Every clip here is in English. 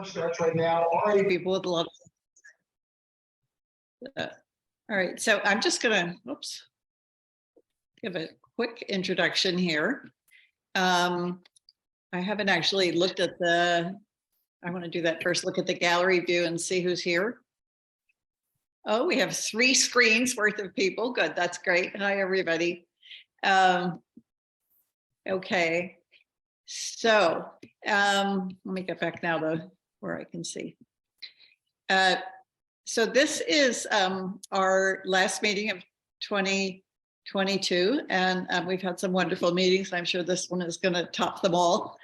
stretch right now. Already people would love. All right, so I'm just gonna, oops, give a quick introduction here. I haven't actually looked at I want to do that first, look at the gallery view and see who's here. Oh, we have 3 screens worth of people. Good, that's great. Hi, everybody. Okay, so let me get back now to where I can see. So this is our last meeting of 2022, and we've had some wonderful meetings. I'm sure this one is going to top them all.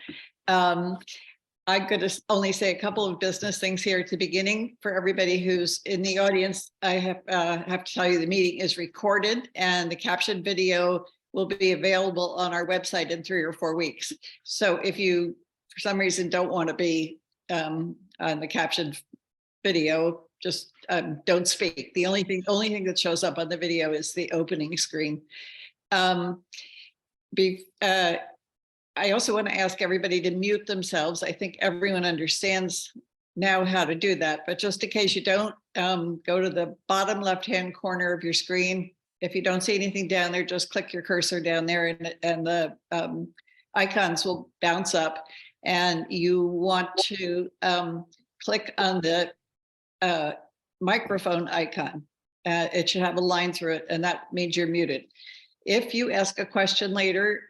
I'm going to only say a couple of business things here at the beginning. For everybody who's in the audience, I have to tell you the meeting is recorded and the caption video will be available on our website in 3 or 4 weeks. So if you, for some reason, don't want to be on the captioned video, just don't speak. The only thing that shows up on the video is the opening screen. I also want to ask everybody to mute themselves. I think everyone understands now how to do that, but just in case you don't, go to the bottom left-hand corner of your screen. If you don't see anything down there, just click your cursor down there and the icons will bounce up, and you want to click on the microphone icon. It should have a line through it, and that means you're muted. If you ask a question later,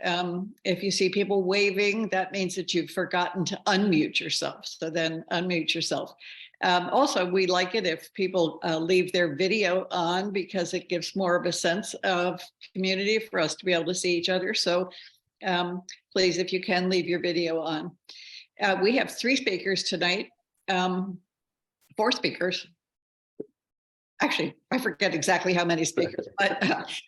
if you see people waving, that means that you've forgotten to unmute yourself. So then unmute yourself. Also, we like it if people leave their video on, because it gives more of a sense of community for us to be able to see each other. So please, if you can, leave your video on. We have 3 speakers tonight, 4 speakers. Actually, I forget exactly how many speakers,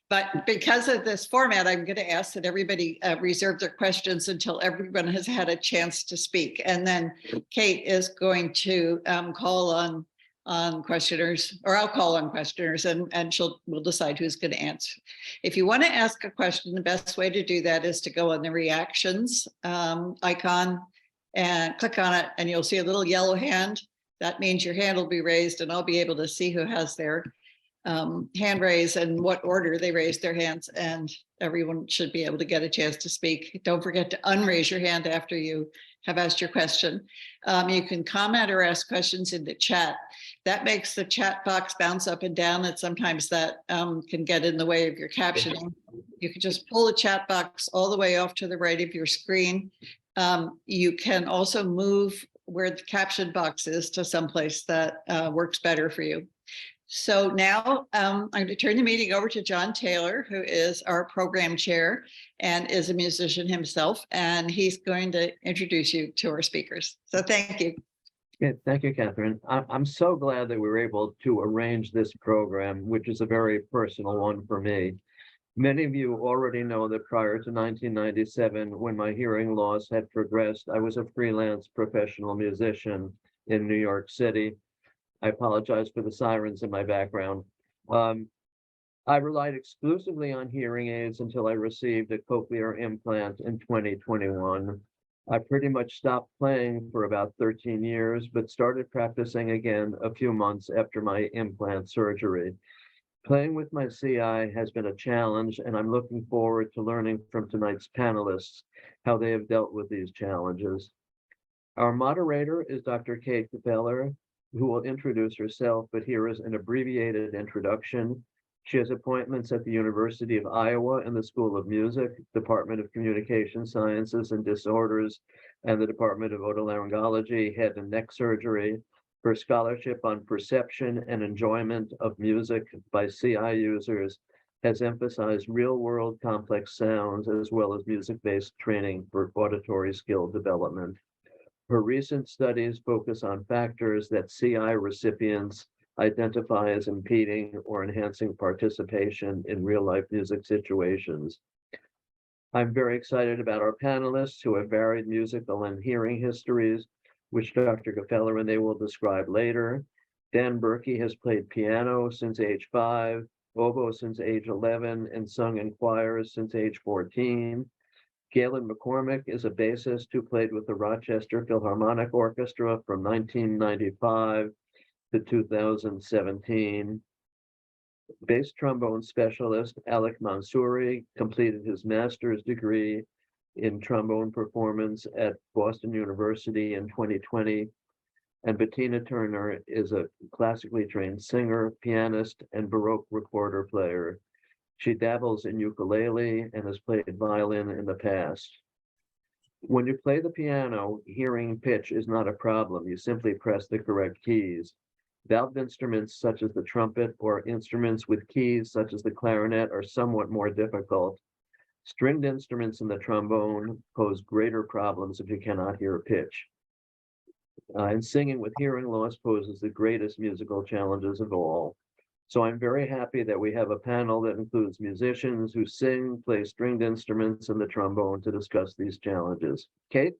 but because of this format, I'm going to ask that everybody reserve their questions until everyone has had a chance to speak. And then Kate is going to call on questioners, or I'll call on questioners, and we'll decide who's going to answer. If you want to ask a question, the best way to do that is to go on the reactions icon and click on it, and you'll see a little yellow hand. That means your hand will be raised, and I'll be able to see who has their hand raised and what order they raised their hands, and everyone should be able to get a chance to speak. Don't forget to unraise your hand after you have asked your question. You can comment or ask questions in the chat. That makes the chat box bounce up and down, and sometimes that can get in the way of your captioning. You can just pull the chat box all the way off to the right of your screen. You can also move where the caption box is to someplace that works better for you. So now I'm going to turn the meeting over to John Taylor, who is our program chair and is a musician himself, and he's going to introduce you to our speakers. So thank you. Yeah, thank you, Catherine. I'm so glad that we were able to arrange this program, which is a very personal one for me. Many of you already know that prior to 1997, when my hearing loss had progressed, I was a freelance professional musician in New York City. I apologize for the sirens in my background. I relied exclusively on hearing aids until I received a cochlear implant in 2021. I pretty much stopped playing for about 13 years, but started practicing again a few months after my implant surgery. Playing with my CI has been a challenge, and I'm looking forward to learning from tonight's panelists how they have dealt with these challenges. Our moderator is Dr. Kate Gfeller, who will introduce herself, but here is an abbreviated introduction. She has appointments at the University of Iowa in the School of Music, Department of Communication Sciences and Disorders, and the Department of Otolaryngology, Head and Neck Surgery. Her scholarship on perception and enjoyment of music by CI users has emphasized real-world complex sounds as well as music-based training for auditory skill development. Her recent studies focus on factors that CI recipients identify as impeding or enhancing participation in real-life music situations. I'm very excited about our panelists who have varied musical and hearing histories, which Dr. Gfeller and they will describe later. Dan Burkee has played piano since age 5, oboe since age 11, and sung in choirs since age 14. Gaelen McCormick is a bassist who played with the Rochester Philharmonic Orchestra from 1995 to 2017. Bass trombone specialist Alek Mansouri completed his master's degree in trombone performance at Boston University in 2020. And Bettina Turner is a classically trained singer, pianist, and Baroque recorder player. She dabbles in ukulele and has played violin in the past. When you play the piano, hearing pitch is not a problem. You simply press the correct keys. Valved instruments such as the trumpet or instruments with keys such as the clarinet are somewhat more difficult. Stringed instruments in the trombone pose greater problems if you cannot hear pitch. And singing with hearing loss poses the greatest musical challenges of all. So I'm very happy that we have a panel that includes musicians who sing, play stringed instruments, and the trombone to discuss these challenges. Kate?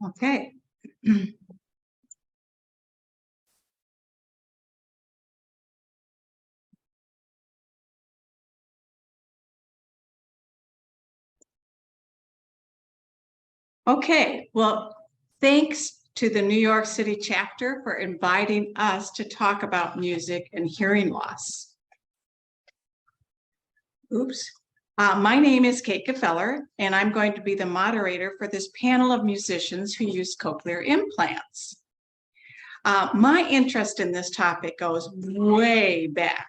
Okay. Okay, well, thanks to the New York City chapter for inviting us to talk about music and hearing loss. Oops. My name is Kate Gfeller, and I'm going to be the moderator for this panel of musicians who use cochlear implants. My interest in this topic goes way back.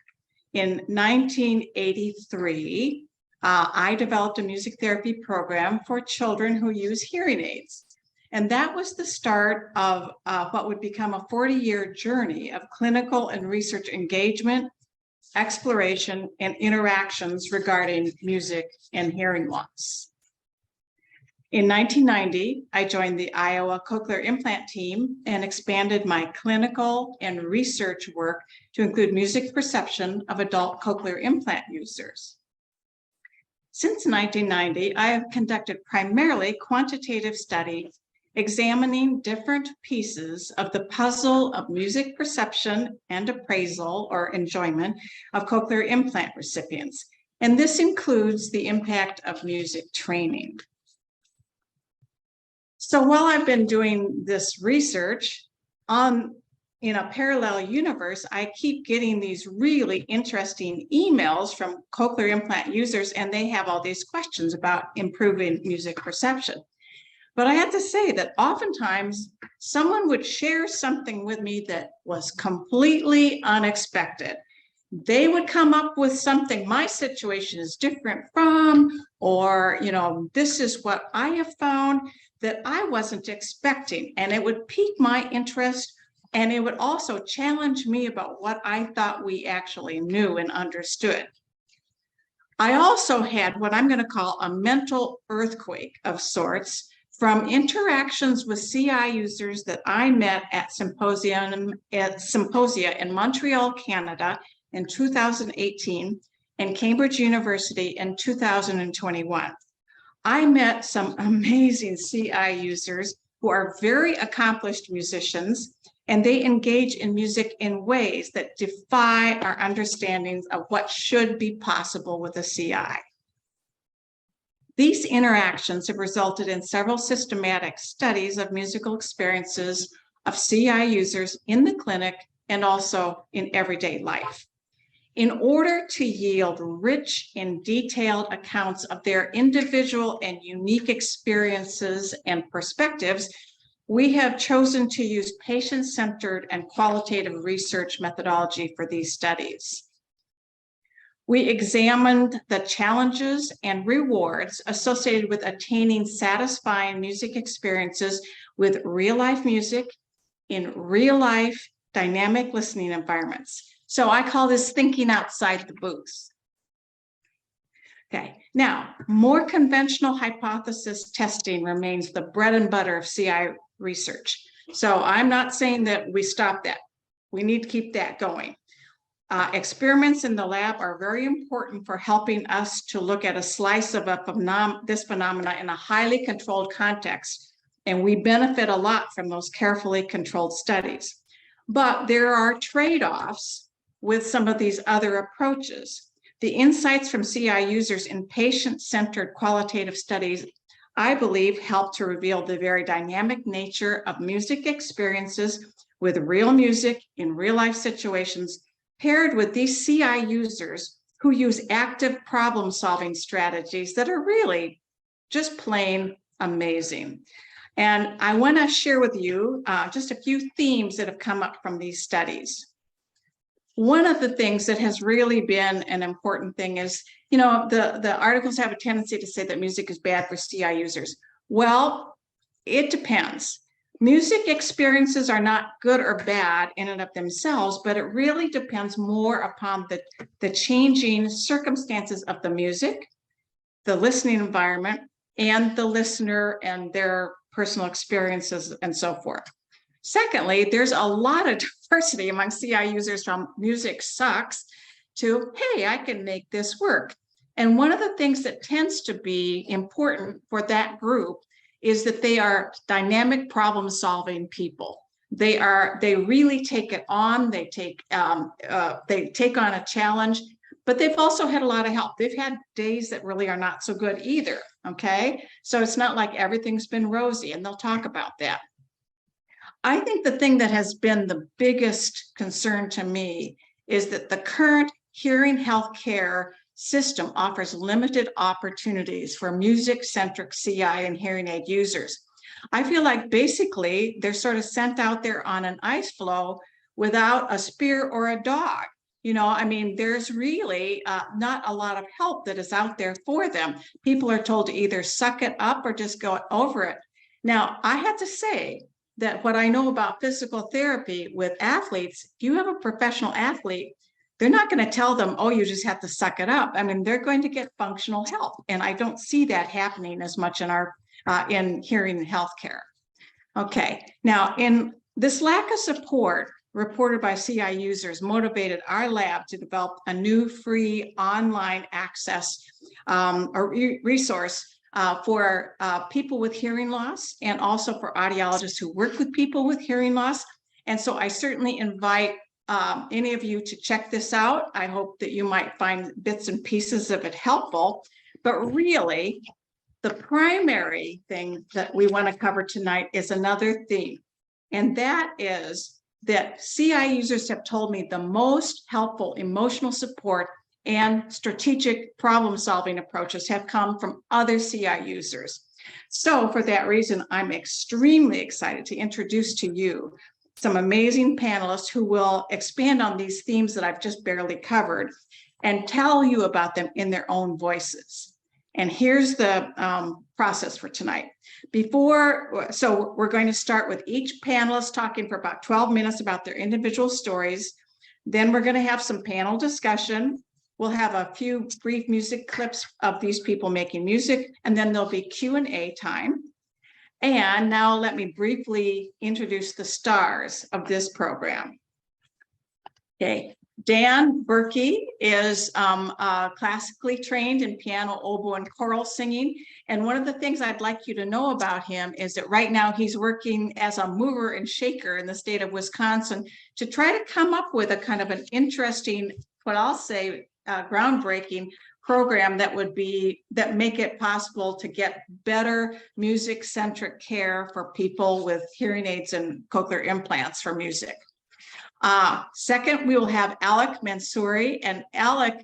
In 1983, I developed a music therapy program for children who use hearing aids. And that was the start of what would become a 40-year journey of clinical and research engagement, exploration, and interactions regarding music and hearing loss. In 1990, I joined the Iowa Cochlear Implant Team and expanded my clinical and research work to include music perception of adult cochlear implant users. Since 1990, I have conducted primarily quantitative studies examining different pieces of the puzzle of music perception and appraisal or enjoyment of cochlear implant recipients. And this includes the impact of music training. So while I've been doing this research in a parallel universe, I keep getting these really interesting emails from cochlear implant users, and they have all these questions about improving music perception. But I have to say that oftentimes someone would share something with me that was completely unexpected. They would come up with something my situation is different from, or, this is what I have found that I wasn't expecting. And it would pique my interest, and it would also challenge me about what I thought we actually knew and understood. I also had what I'm going to call a mental earthquake of sorts from interactions with CI users that I met at symposia in Montreal, Canada in 2018 and Cambridge University in 2021. I met some amazing CI users who are very accomplished musicians, and they engage in music in ways that defy our understandings of what should be possible with a CI. These interactions have resulted in several systematic studies of musical experiences of CI users in the clinic and also in everyday life. In order to yield rich and detailed accounts of their individual and unique experiences and perspectives, we have chosen to use patient-centered and qualitative research methodology for these studies. We examined the challenges and rewards associated with attaining satisfying music experiences with real-life music in real-life dynamic listening environments. So I call this thinking outside the booth. Okay, now, more conventional hypothesis testing remains the bread and butter of CI research. So I'm not saying that we stop that. We need to keep that going. Experiments in the lab are very important for helping us to look at a slice of this phenomena in a highly controlled context, and we benefit a lot from those carefully controlled studies. But there are trade-offs with some of these other approaches. The insights from CI users in patient-centered qualitative studies, I believe, help to reveal the very dynamic nature of music experiences with real music in real-life situations, paired with these CI users who use active problem-solving strategies that are really just plain amazing. And I want to share with you just a few themes that have come up from these studies. One of the things that has really been an important thing is, you know, the articles have a tendency to say that music is bad for CI users. Well, it depends. Music experiences are not good or bad in and of themselves, but it really depends more upon the changing circumstances of the music, the listening environment, and the listener and their personal experiences and so forth. Secondly, there's a lot of diversity among CI users, from music sucks to, hey, I can make this work. And one of the things that tends to be important for that group is that they are dynamic problem-solving people. They really take it on. They take on a challenge, but they've also had a lot of help. They've had days that really are not so good either. Okay, so it's not like everything's been rosy, and they'll talk about that. I think the thing that has been the biggest concern to me is that the current hearing healthcare system offers limited opportunities for music-centric CI and hearing aid users. I feel like basically they're sort of sent out there on an ice floe without a spear or a dog. You know, I mean, there's really not a lot of help that is out there for them. People are told to either suck it up or just go over it. Now, I have to say that what I know about physical therapy with athletes, if you have a professional athlete, they're not going to tell them, oh, you just have to suck it up. I mean, they're going to get functional help. And I don't see that happening as much in our in hearing healthcare. Okay, now in this lack of support reported by CI users motivated our lab to develop a new free online access resource for people with hearing loss, and also for audiologists who work with people with hearing loss. And so I certainly invite any of you to check this out. I hope that you might find bits and pieces of it helpful. But really, the primary thing that we want to cover tonight is another theme. And that is that CI users have told me the most helpful emotional support and strategic problem-solving approaches have come from other CI users. So for that reason, I'm extremely excited to introduce to you some amazing panelists who will expand on these themes that I've just barely covered and tell you about them in their own voices. And here's the process for tonight. So we're going to start with each panelist talking for about 12 minutes about their individual stories. Then we're going to have some panel discussion. We'll have a few brief music clips of these people making music, and then there'll be Q&A time. And now let me briefly introduce the stars of this program. Okay, Dan Burkee is classically trained in piano, oboe, and choral singing. And one of the things I'd like you to know about him is that right now he's working as a mover and shaker in the state of Wisconsin to try to come up with a kind of an interesting, what I'll say, groundbreaking program that make it possible to get better music-centric care for people with hearing aids and cochlear implants for music. Second, we will have Alek Mansouri. And Alek,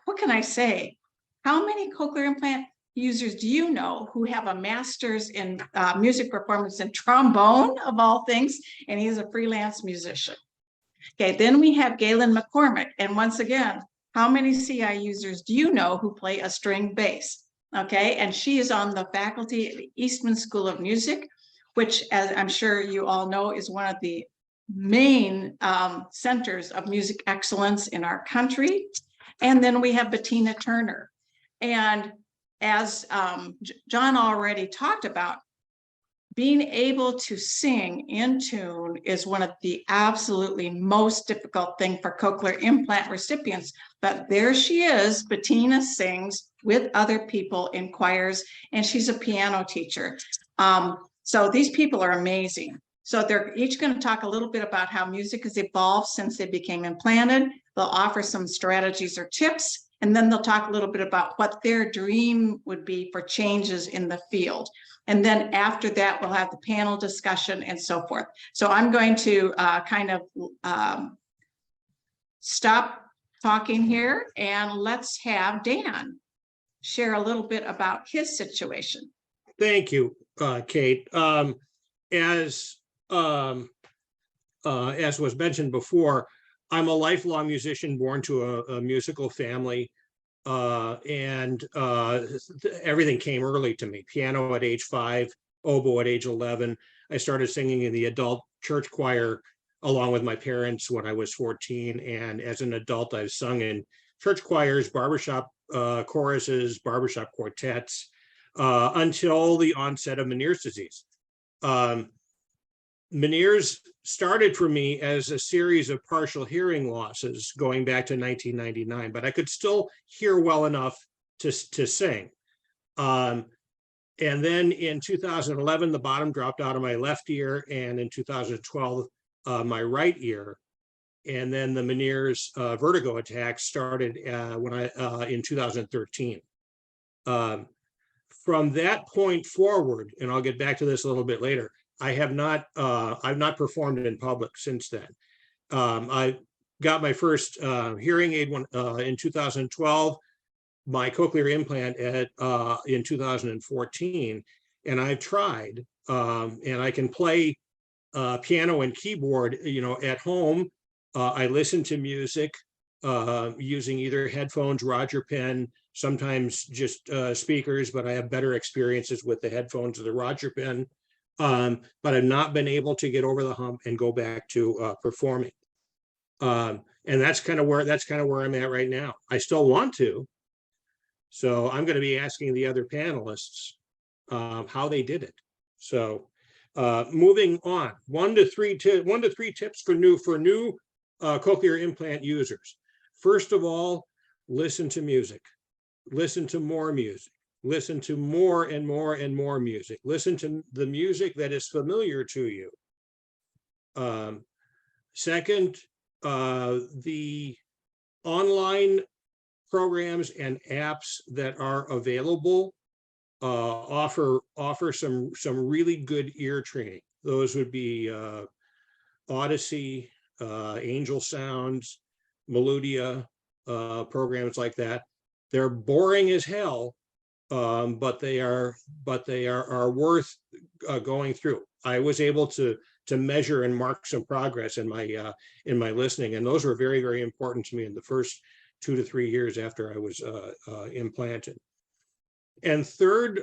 what can I say? How many cochlear implant users do you know who have a master's in music performance and trombone, of all things? And he's a freelance musician. Okay, then we have Gaelen McCormick. And once again, how many CI users do you know who play a string bass? Okay, and she is on the faculty at the Eastman School of Music, which, as I'm sure you all know, is one of the main centers of music excellence in our country. And then we have Bettina Turner. And as John already talked about, being able to sing in tune is one of the absolutely most difficult thing for cochlear implant recipients. But there she is. Bettina sings with other people in choirs, and she's a piano teacher. So these people are amazing. So they're each going to talk a little bit about how music has evolved since they became implanted. they'll offer some strategies or tips, and then they'll talk a little bit about what their dream would be for changes in the field. And then after that, we'll have the panel discussion and so forth. So I'm going to kind of stop talking here, and let's have Dan share a little bit about his situation. Thank you, Kate. As was mentioned before, I'm a lifelong musician born to a musical family, and everything came early to me. Piano at age 5, oboe at age 11. I started singing in the adult church choir along with my parents when I was 14, and as an adult, I've sung in church choirs, barbershop choruses, barbershop quartets, until the onset of Meniere's disease. Meniere's started for me as a series of partial hearing losses going back to 1999, but I could still hear well enough to sing. And then in 2011, the bottom dropped out of my left ear, and in 2012, my right ear. And then the Meniere's vertigo attacks started in 2013. From that point forward, and I'll get back to this a little bit later, I've not performed in public since then. I got my first hearing aid in 2012, my cochlear implant in 2014, and I've tried, and I can play piano and keyboard, at home. I listen to music using either headphones, Roger Pen, sometimes just speakers, but I have better experiences with the headphones or the Roger Pen. But I've not been able to get over the hump and go back to performing. And that's kind of where I'm at right now. I still want to. So I'm going to be asking the other panelists how they did it. So moving on, 1 to 3 tips for new cochlear implant users. First of all, listen to music. Listen to more music. Listen to more and more and more music. Listen to the music that is familiar to you. Second, the online programs and apps that are available offer some really good ear training. Those would be Odyssey, Angel Sounds, Melodia, programs like that. They're boring as hell, but they are worth going through. I was able to measure and mark some progress in my listening, and those were very, very important to me in the first 2 to 3 years after I was implanted. And third,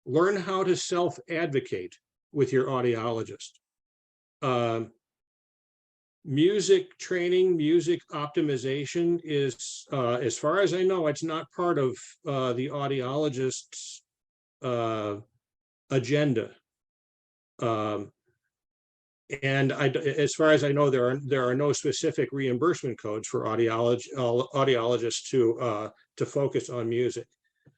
learn how to self-advocate with your audiologist. Music training, music optimization is, as far as I know, it's not part of the audiologist's agenda. And as far as I know, there are no specific reimbursement codes for audiologists to focus on music.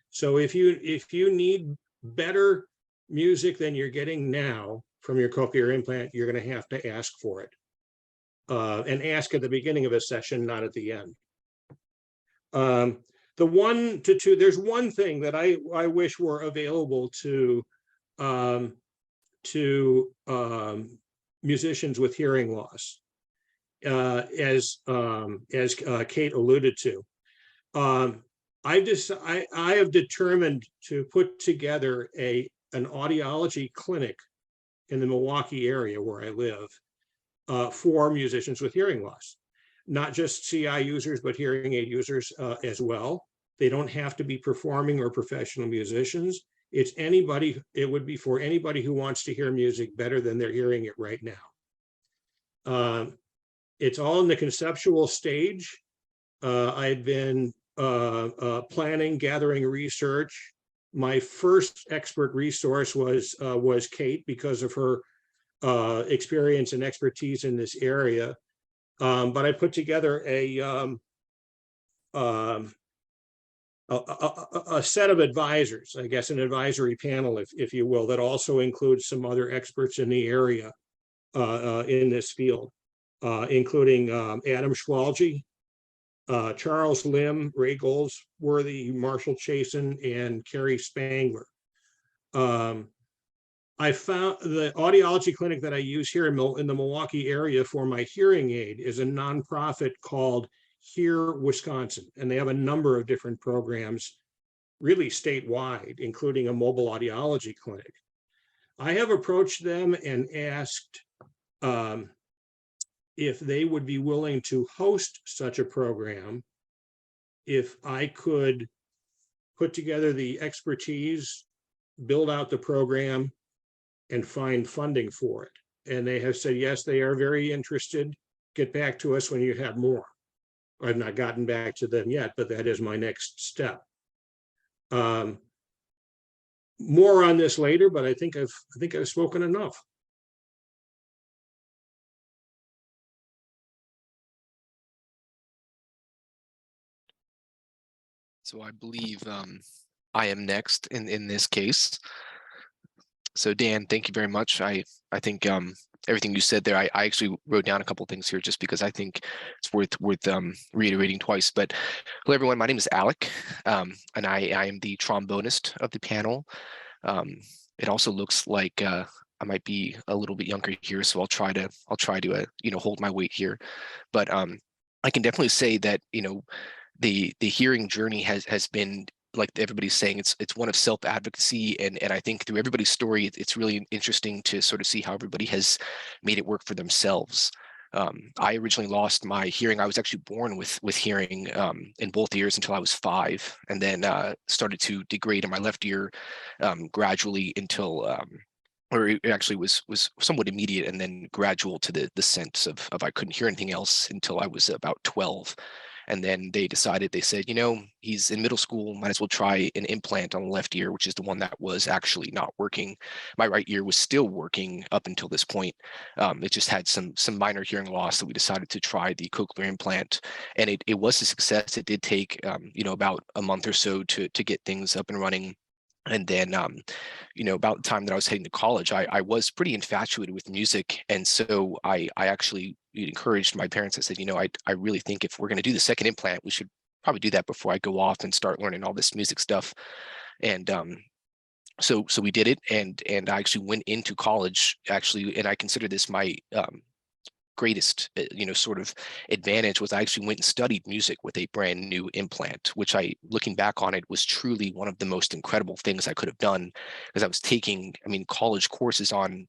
So if you need better music than you're getting now from your cochlear implant, you're going to have to ask for it. And ask at the beginning of a session, not at the end. The 1 to 2, there's one thing that I wish were available to musicians with hearing loss, as Kate alluded to. I have determined to put together an audiology clinic in the Milwaukee area where I live. For musicians with hearing loss, not just CI users, but hearing aid users as well. They don't have to be performing or professional musicians. It's anybody. It would be for anybody who wants to hear music better than they're hearing it right now. It's all in the conceptual stage. I've been planning, gathering research. My first expert resource was Kate, because of her experience and expertise in this area, but I put together a set of advisors, I guess an advisory panel, if you will, that also includes some other experts in the area in this field. including Adam Schwalge, Charles Lim, Ray Goldsworthy, Marshall Chasen, and Kerry Spangler. I found the audiology clinic that I use here in the Milwaukee area for my hearing aid is a nonprofit called Hear Wisconsin, and they have a number of different programs, really statewide, including a mobile audiology clinic. I have approached them and asked if they would be willing to host such a program, if I could put together the expertise, build out the program, and find funding for it. And they have said, yes, they are very interested. Get back to us when you have more. I've not gotten back to them yet, but that is my next step. More on this later, but I think I've spoken enough. So I believe I am next in this case. So Dan, thank you very much. I think everything you said there, I actually wrote down a couple of things here just because I think it's worth reiterating twice. But hello everyone, my name is Alek, and I am the trombonist of the panel. It also looks like I might be a little bit younger here, so I'll try to hold my weight here. But I can definitely say that the hearing journey has been, like everybody's saying, it's one of self-advocacy, and I think through everybody's story, it's really interesting to sort of see how everybody has made it work for themselves. I originally lost my hearing. I was actually born with hearing in both ears until I was 5, and then started to degrade in my left ear gradually until or it actually was somewhat immediate and then gradual to the sense of I couldn't hear anything else until I was about 12. And then they said, he's in middle school, might as well try an implant on the left ear, which is the one that was actually not working. My right ear was still working up until this point. It just had some minor hearing loss, that we decided to try the cochlear implant. And it was a success. It did take, about a month or so to get things up and running. And then, about the time that I was heading to college, I was pretty infatuated with music. And so I actually encouraged my parents. I said, I really think if we're going to do the second implant, we should probably do that before I go off and start learning all this music stuff. And so we did it. And I actually went into college, and I consider this my greatest sort of advantage, was I actually went and studied music with a brand new implant, which looking back on it, was truly one of the most incredible things I could have done, because I was taking college courses on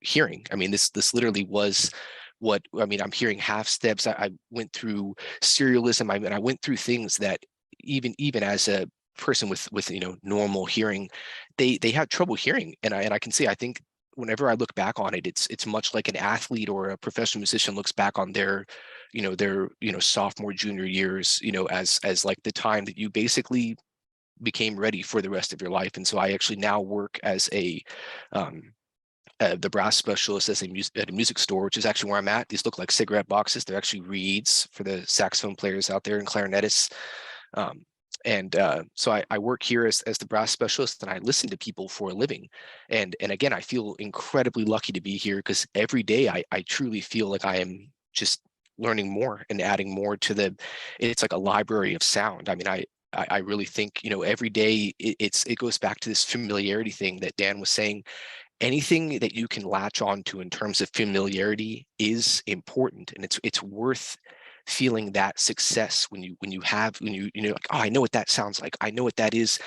hearing. This literally was what I'm hearing half steps. I went through serialism, and I went through things that even as a person with normal hearing, they had trouble hearing. And I can see, I think whenever I look back on it, it's much like an athlete or a professional musician looks back on their sophomore, junior years, as like the time that you basically became ready for the rest of your life. And so I actually now work as the brass specialist at a music store, which is actually where I'm at. These look like cigarette boxes. They're actually reeds for the saxophone players out there and clarinetists. So I work here as the brass specialist, and I listen to people for a living. And again, I feel incredibly lucky to be here, because every day I truly feel like I am just learning more and adding more to it's like a library of sound. I really think, every day it goes back to this familiarity thing that Dan was saying. Anything that you can latch on to in terms of familiarity is important, and it's worth feeling that success when you like, oh, I know what that sounds like, I know what that is,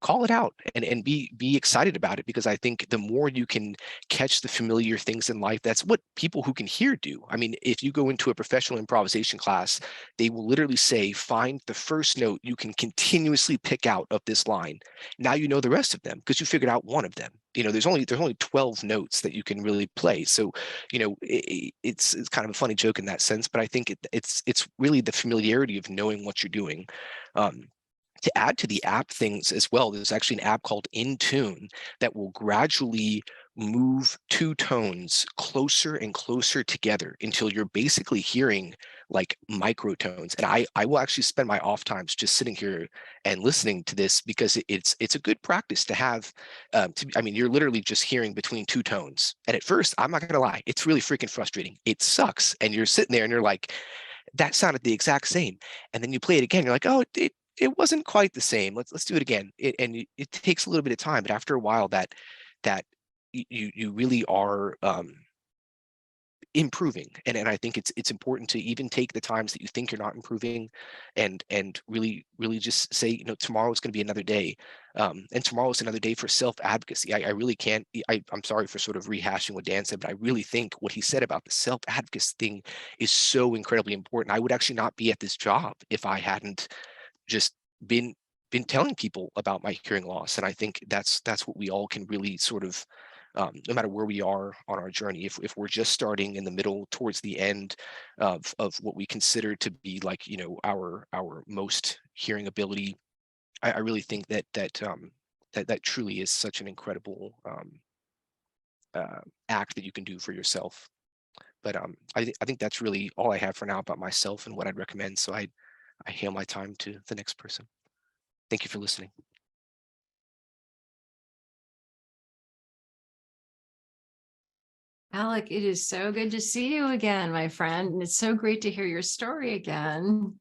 call it out and be excited about it, because I think the more you can catch the familiar things in life, that's what people who can hear do. If you go into a professional improvisation class, they will literally say, find the first note you can continuously pick out of this line. Now you know the rest of them because you figured out one of them. There's only 12 notes that you can really play. So, it's kind of a funny joke in that sense, but I think it's really the familiarity of knowing what you're doing. To add to the app things as well, there's actually an app called In Tune that will gradually move two tones closer and closer together until you're basically hearing like microtones. And I will actually spend my off times just sitting here and listening to this, because it's a good practice to have. I mean, you're literally just hearing between two tones. And at first, I'm not gonna lie, it's really freaking frustrating. It sucks. And you're sitting there and you're like, that sounded the exact same. And then you play it again, you're like, oh, it wasn't quite the same. Let's do it again. It takes a little bit of time, but after a while, that you really are improving. And I think it's important to even take the times that you think you're not improving and really just say, you know, tomorrow is going to be another day. And tomorrow is another day for self-advocacy. I really can't, I'm sorry for sort of rehashing what Dan said, but I really think what he said about the self-advocacy thing is so incredibly important. I would actually not be at this job if I hadn't just been telling people about my hearing loss. And I think that's what we all can really sort of, no matter where we are on our journey, if we're just starting in the middle towards the end of what we consider to be like, you know, our most hearing ability, I really think that truly is such an incredible act that you can do for yourself. But I think that's really all I have for now about myself and what I'd recommend. So I hail my time to the next person. Thank you for listening. Alek, it is so good to see you again, my friend. And it's so great to hear your story again.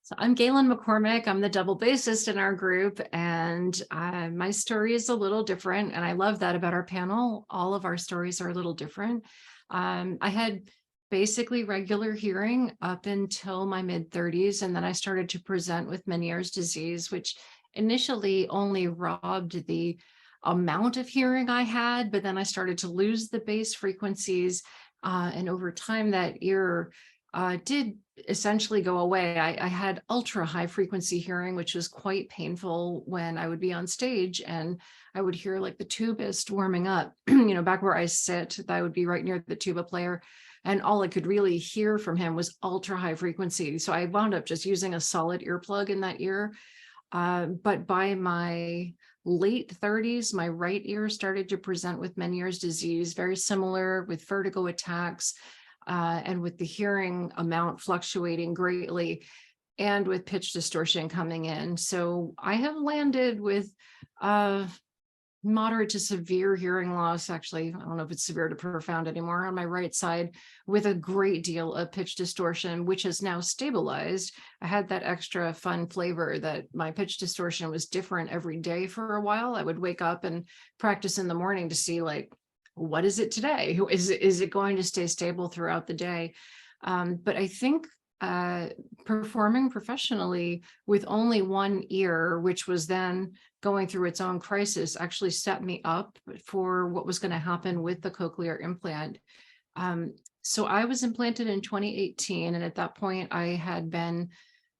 So I'm Gaelen McCormick. I'm the double bassist in our group, and my story is a little different. And I love that about our panel. All of our stories are a little different. I had basically regular hearing up until my mid-30s, and then I started to present with Meniere's disease, which initially only robbed the amount of hearing I had, but then I started to lose the bass frequencies, and over time that ear did essentially go away. I had ultra high frequency hearing, which was quite painful when I would be on stage and I would hear like the tubist warming up, you know, back where I sit, I would be right near the tuba player. And all I could really hear from him was ultra high frequency. So I wound up just using a solid earplug in that ear. But by my late 30s, my right ear started to present with Meniere's disease, very similar with vertigo attacks, and with the hearing amount fluctuating greatly, and with pitch distortion coming in. So I have landed with moderate to severe hearing loss. Actually, I don't know if it's severe to profound anymore on my right side, with a great deal of pitch distortion, which has now stabilized. I had that extra fun flavor that my pitch distortion was different every day for a while. I would wake up and practice in the morning to see, like, what is it today? Is it going to stay stable throughout the day? But I think performing professionally with only one ear, which was then going through its own crisis, actually set me up for what was going to happen with the cochlear implant. So I was implanted in 2018, and at that point I had been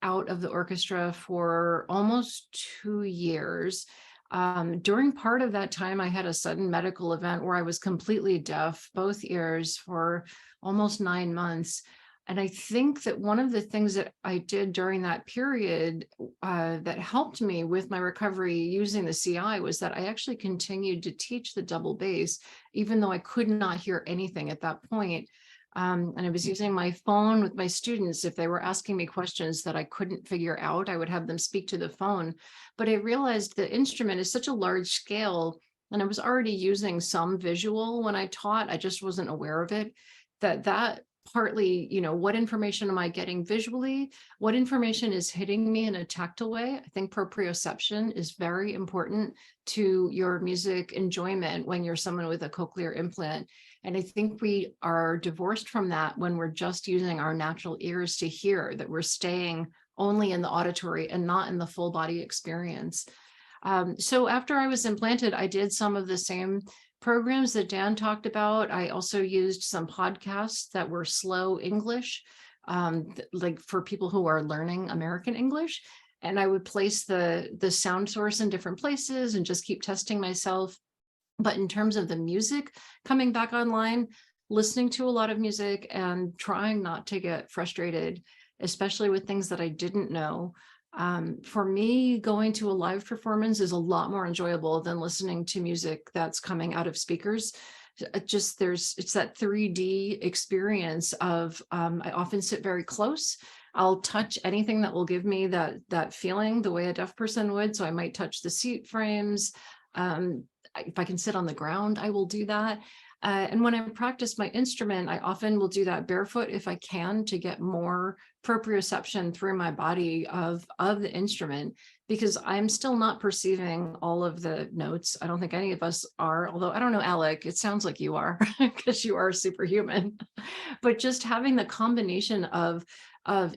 out of the orchestra for almost 2 years. During part of that time, I had a sudden medical event where I was completely deaf, both ears, for almost 9 months. And I think that one of the things that I did during that period that helped me with my recovery using the CI was that I actually continued to teach the double bass, even though I could not hear anything at that point. And I was using my phone with my students. If they were asking me questions that I couldn't figure out, I would have them speak to the phone. But I realized the instrument is such a large scale, and I was already using some visual when I taught. I just wasn't aware of it. That partly, you know, what information am I getting visually? What information is hitting me in a tactile way? I think proprioception is very important to your music enjoyment when you're someone with a cochlear implant. And I think we are divorced from that when we're just using our natural ears to hear, that we're staying only in the auditory and not in the full body experience. So after I was implanted, I did some of the same programs that Dan talked about. I also used some podcasts that were slow English, like for people who are learning American English. And I would place the sound source in different places and just keep testing myself. But in terms of the music coming back online, listening to a lot of music and trying not to get frustrated, especially with things that I didn't know, For me, going to a live performance is a lot more enjoyable than listening to music that's coming out of speakers. It's that 3D experience of, I often sit very close. I'll touch anything that will give me that feeling the way a deaf person would. So I might touch the seat frames. If I can sit on the ground, I will do that. And when I practice my instrument, I often will do that barefoot if I can, to get more proprioception through my body of the instrument, because I'm still not perceiving all of the notes. I don't think any of us are, although I don't know, Alek, it sounds like you are, because you are superhuman. But just having the combination of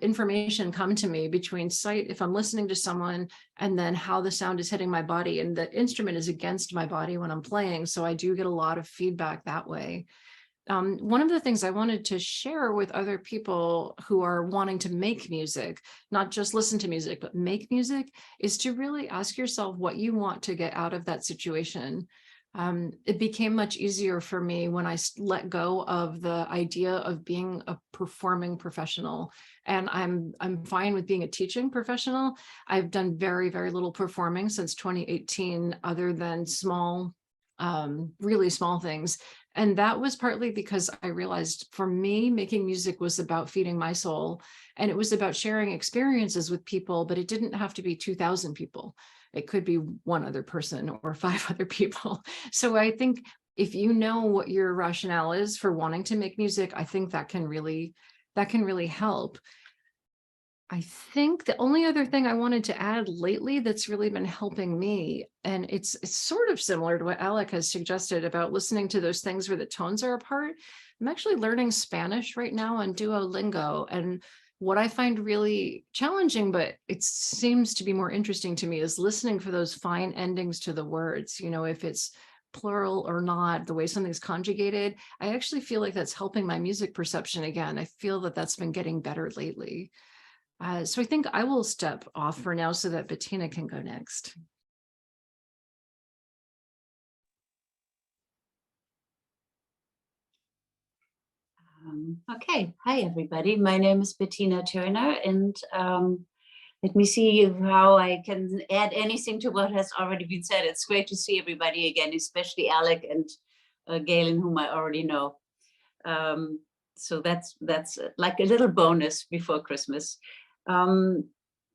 information come to me between sight, if I'm listening to someone, and then how the sound is hitting my body, and the instrument is against my body when I'm playing. So I do get a lot of feedback that way. One of the things I wanted to share with other people who are wanting to make music, not just listen to music, but make music, is to really ask yourself what you want to get out of that situation. It became much easier for me when I let go of the idea of being a performing professional. And I'm fine with being a teaching professional. I've done very, very little performing since 2018, other than small, really small things. And that was partly because I realized for me, making music was about feeding my soul, and it was about sharing experiences with people, but it didn't have to be 2,000 people. It could be one other person or 5 other people. So I think if you know what your rationale is for wanting to make music, I think that can really help. I think the only other thing I wanted to add lately that's really been helping me, and it's sort of similar to what Alek has suggested about listening to those things where the tones are apart. I'm actually learning Spanish right now on Duolingo, and what I find really challenging, but it seems to be more interesting to me, is listening for those fine endings to the words. You know, if it's plural or not, the way something's conjugated. I actually feel like that's helping my music perception again. I feel that that's been getting better lately. So I think I will step off for now so that Bettina can go next. Okay, hi everybody. My name is Bettina Turner, and let me see how I can add anything to what has already been said. It's great to see everybody again, especially Alek and Gaelen, whom I already know. So that's like a little bonus before Christmas.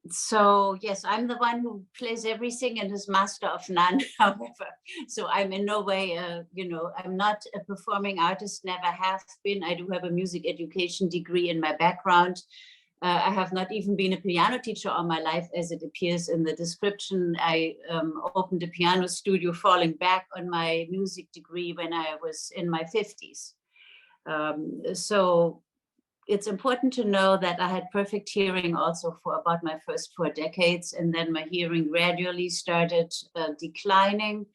So yes, I'm the one who plays everything and is master of none, however. So I'm in no way, I'm not a performing artist, never have been. I do have a music education degree in my background. I have not even been a piano teacher all my life, as it appears in the description. I opened a piano studio falling back on my music degree when I was in my 50s. So it's important to know that I had perfect hearing also for about my first 4 decades, and then my hearing gradually started declining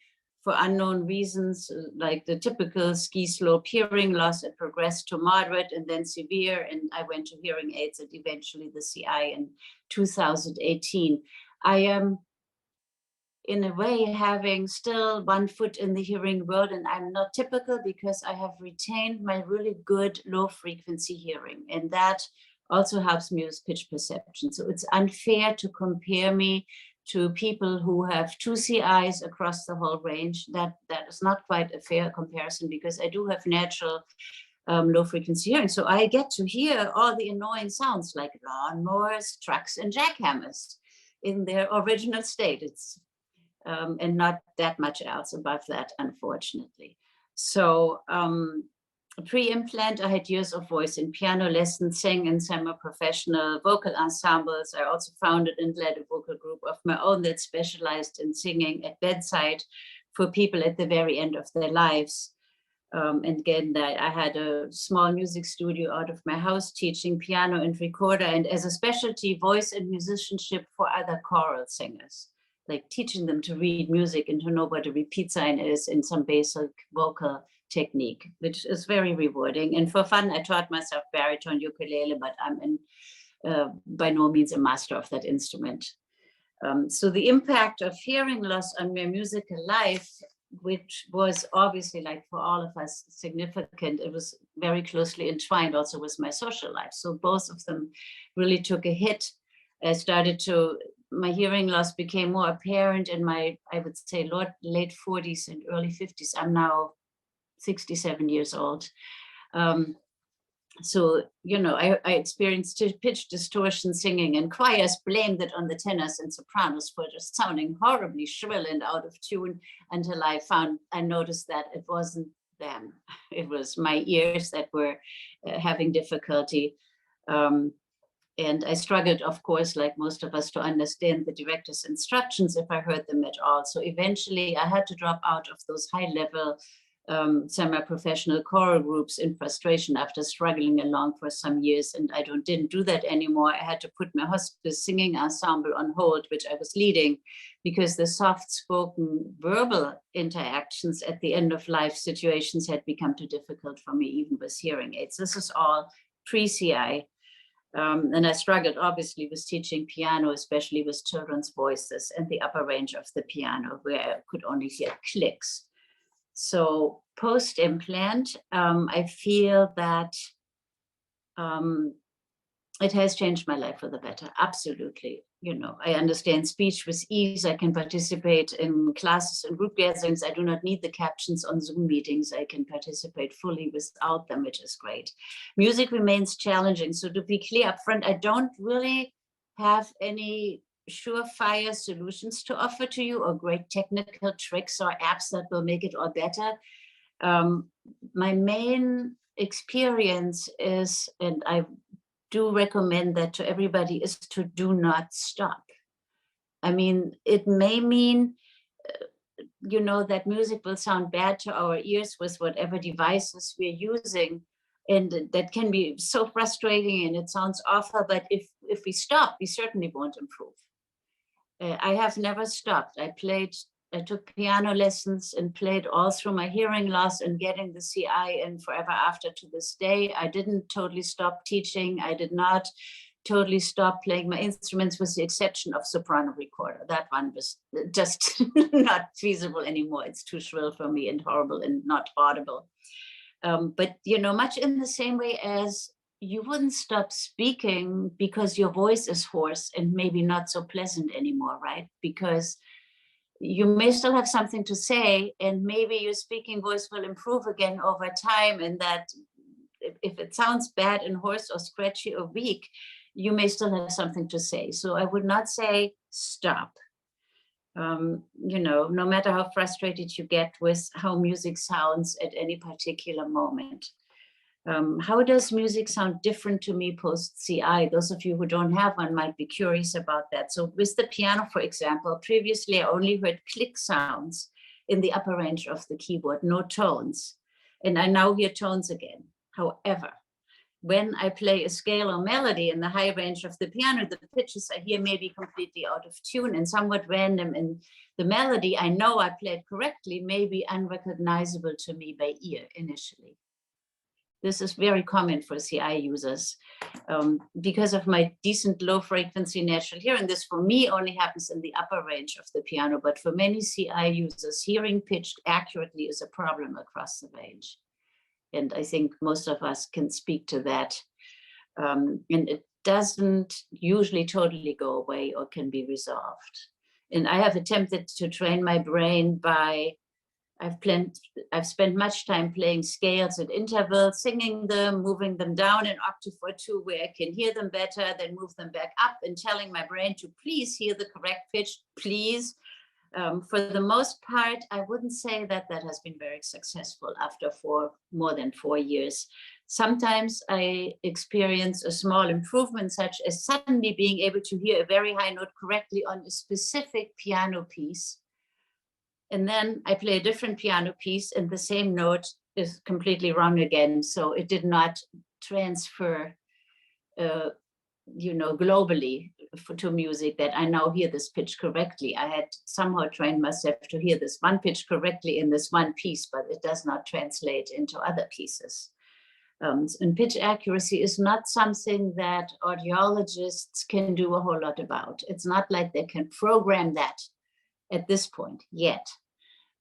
for unknown reasons, like the typical ski slope hearing loss. It progressed to moderate and then severe, and I went to hearing aids and eventually the CI in 2018. I am in a way having still one foot in the hearing world, and I'm not typical because I have retained my really good low frequency hearing, and that also helps me with pitch perception. So it's unfair to compare me to people who have 2 CIs across the whole range. That is not quite a fair comparison, because I do have natural low frequency hearing. So I get to hear all the annoying sounds like lawnmowers, trucks, and jackhammers in their original state. It's and not that much else above that, unfortunately. So pre-implant, I had years of voice and piano lessons, sang in semi-professional vocal ensembles. I also founded and led a vocal group of my own that specialized in singing at bedside for people at the very end of their lives. And again, I had a small music studio out of my house teaching piano and recorder, and as a specialty, voice and musicianship for other choral singers, like teaching them to read music and to know what a repeat sign is in some basic vocal technique, which is very rewarding. And for fun, I taught myself baritone ukulele, but I'm by no means a master of that instrument. So the impact of hearing loss on my musical life, which was obviously, like for all of us, significant, it was very closely entwined also with my social life. So both of them really took a hit. I started to my hearing loss became more apparent in my, I would say, late 40s and early 50s. I'm now 67 years old. So, you know, I experienced pitch distortion singing, and choirs blamed it on the tenors and sopranos for just sounding horribly shrill and out of tune, until I noticed that it wasn't them. It was my ears that were having difficulty. And I struggled, of course, like most of us, to understand the director's instructions if I heard them at all. So eventually I had to drop out of those high-level semi-professional choral groups in frustration after struggling along for some years. And I didn't do that anymore. I had to put my hospice singing ensemble on hold, which I was leading, because the soft-spoken verbal interactions at the end of life situations had become too difficult for me, even with hearing aids. This is all pre-CI. And I struggled, obviously, with teaching piano, especially with children's voices and the upper range of the piano, where I could only hear clicks. So post-implant, I feel that it has changed my life for the better. Absolutely. You know, I understand speech with ease. I can participate in classes and group gatherings. I do not need the captions on Zoom meetings. I can participate fully without them, which is great. Music remains challenging. So to be clear up front, I don't really have any surefire solutions to offer to you, or great technical tricks or apps that will make it all better. My main experience is, and I do recommend that to everybody, is to do not stop. I mean, it may mean, you know, that music will sound bad to our ears with whatever devices we're using. And that can be so frustrating and it sounds awful, but if we stop, we certainly won't improve. I have never stopped. I took piano lessons and played all through my hearing loss and getting the CI in forever after to this day. I didn't totally stop teaching. I did not totally stop playing my instruments, with the exception of soprano recorder. That one was just not feasible anymore. It's too shrill for me and horrible and not audible. But, you know, much in the same way as you wouldn't stop speaking because your voice is hoarse and maybe not so pleasant anymore, right? Because you may still have something to say, and maybe your speaking voice will improve again over time, and that if it sounds bad and hoarse or scratchy or weak, you may still have something to say. So I would not say stop. You know, no matter how frustrated you get with how music sounds at any particular moment. How does music sound different to me post-CI? Those of you who don't have one might be curious about that. So with the piano, for example, previously I only heard click sounds in the upper range of the keyboard, no tones. And I now hear tones again. However, when I play a scale or melody in the high range of the piano, the pitches I hear may be completely out of tune and somewhat random. And the melody I know I played correctly may be unrecognizable to me by ear initially. This is very common for CI users. Because of my decent low frequency natural hearing, this for me only happens in the upper range of the piano, but for many CI users, hearing pitched accurately is a problem across the range. And I think most of us can speak to that. And it doesn't usually totally go away or can be resolved. And I have attempted to train my brain by, I've spent much time playing scales at intervals, singing them, moving them down an octave or two where I can hear them better, then move them back up and telling my brain to please hear the correct pitch, please. For the most part, I wouldn't say that that has been very successful after more than 4 years. Sometimes I experience a small improvement, such as suddenly being able to hear a very high note correctly on a specific piano piece. And then I play a different piano piece and the same note is completely wrong again. So it did not transfer, you know, globally to music, that I now hear this pitch correctly. I had somehow trained myself to hear this one pitch correctly in this one piece, but it does not translate into other pieces. And pitch accuracy is not something that audiologists can do a whole lot about. It's not like they can program that at this point yet,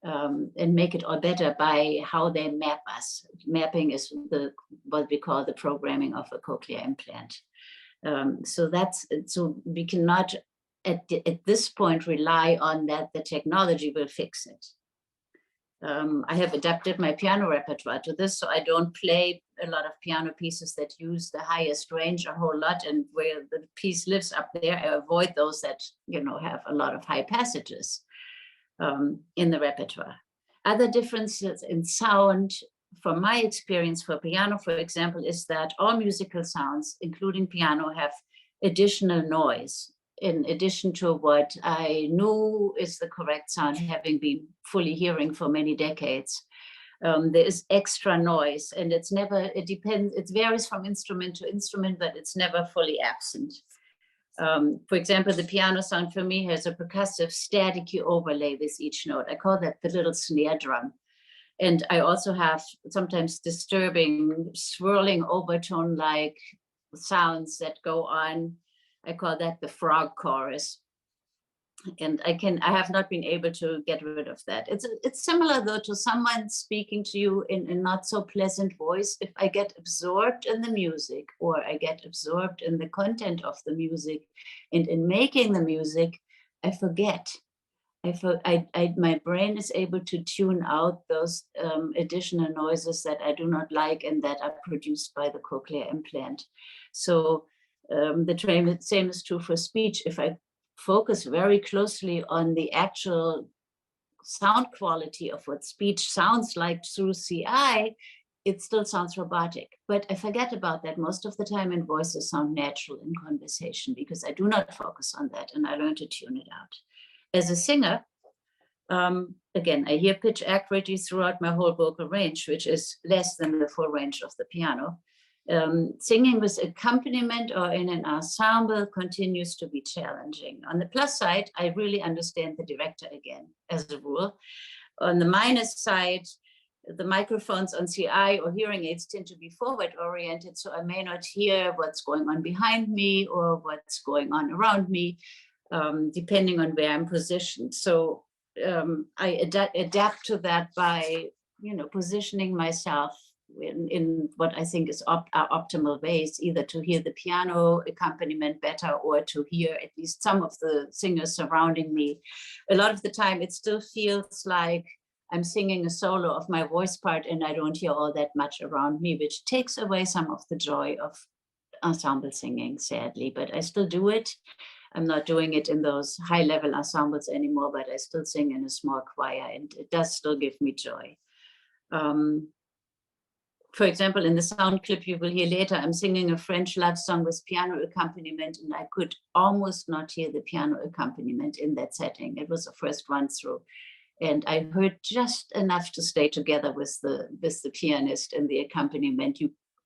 and make it all better by how they map us. Mapping is what we call the programming of a cochlear implant. So we cannot at this point rely on that the technology will fix it. I have adapted my piano repertoire to this, so I don't play a lot of piano pieces that use the highest range a whole lot, and where the piece lives up there, I avoid those that, you know, have a lot of high passages in the repertoire. Other differences in sound, from my experience for piano, for example, is that all musical sounds, including piano, have additional noise in addition to what I knew is the correct sound, having been fully hearing for many decades. There is extra noise, and it's never, it depends, it varies from instrument to instrument, but it's never fully absent. For example, the piano sound for me has a percussive staticky overlay with each note. I call that the little snare drum. And I also have sometimes disturbing swirling overtone-like sounds that go on. I call that the frog chorus. And I have not been able to get rid of that. It's similar though to someone speaking to you in a not so pleasant voice. If I get absorbed in the music, or I get absorbed in the content of the music, and in making the music, I forget. My brain is able to tune out those additional noises that I do not like and that are produced by the cochlear implant. So the same is true for speech. If I focus very closely on the actual sound quality of what speech sounds like through CI, it still sounds robotic. But I forget about that most of the time, and voices sound natural in conversation because I do not focus on that, and I learn to tune it out. As a singer, again, I hear pitch accurately throughout my whole vocal range, which is less than the full range of the piano. Singing with accompaniment or in an ensemble continues to be challenging. On the plus side, I really understand the director again, as a rule. On the minus side, the microphones on CI or hearing aids tend to be forward oriented, so I may not hear what's going on behind me or what's going on around me, depending on where I'm positioned. So I adapt to that by, you know, positioning myself in what I think is optimal ways, either to hear the piano accompaniment better or to hear at least some of the singers surrounding me. A lot of the time, it still feels like I'm singing a solo of my voice part and I don't hear all that much around me, which takes away some of the joy of ensemble singing, sadly, but I still do it. I'm not doing it in those high-level ensembles anymore, but I still sing in a small choir, and it does still give me joy. For example, in the sound clip you will hear later, I'm singing a French love song with piano accompaniment, and I could almost not hear the piano accompaniment in that setting. It was the first run through, and I heard just enough to stay together with the pianist and the accompaniment.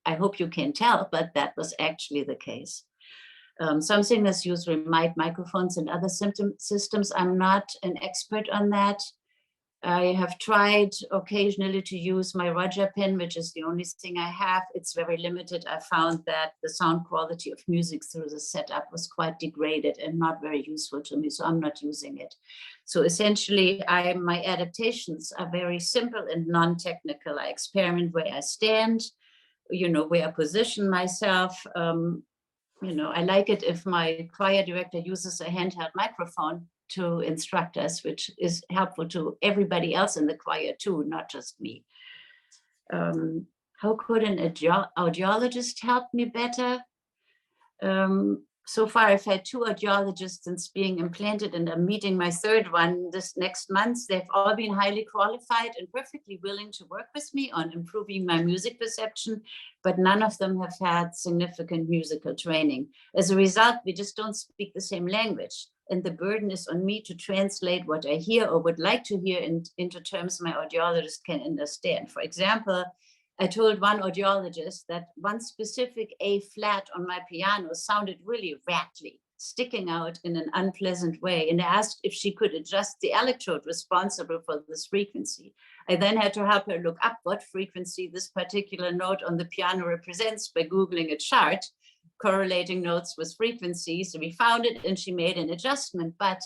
I hope you can tell, but that was actually the case. Some singers use remote microphones and other systems. I'm not an expert on that. I have tried occasionally to use my Roger pen, which is the only thing I have. It's very limited. I found that the sound quality of music through the setup was quite degraded and not very useful to me, so I'm not using it. So essentially, my adaptations are very simple and non-technical. I experiment where I stand, you know, where I position myself. You know, I like it if my choir director uses a handheld microphone to instruct us, which is helpful to everybody else in the choir too, not just me. How could an audiologist help me better? So far, I've had 2 audiologists since being implanted, and I'm meeting my 3rd one this next month. They've all been highly qualified and perfectly willing to work with me on improving my music perception, but none of them have had significant musical training. As a result, we just don't speak the same language, and the burden is on me to translate what I hear or would like to hear into terms my audiologist can understand. For example, I told one audiologist that one specific A flat on my piano sounded really rattly, sticking out in an unpleasant way, and I asked if she could adjust the electrode responsible for this frequency. I then had to help her look up what frequency this particular note on the piano represents by Googling a chart, correlating notes with frequencies. So we found it and she made an adjustment, but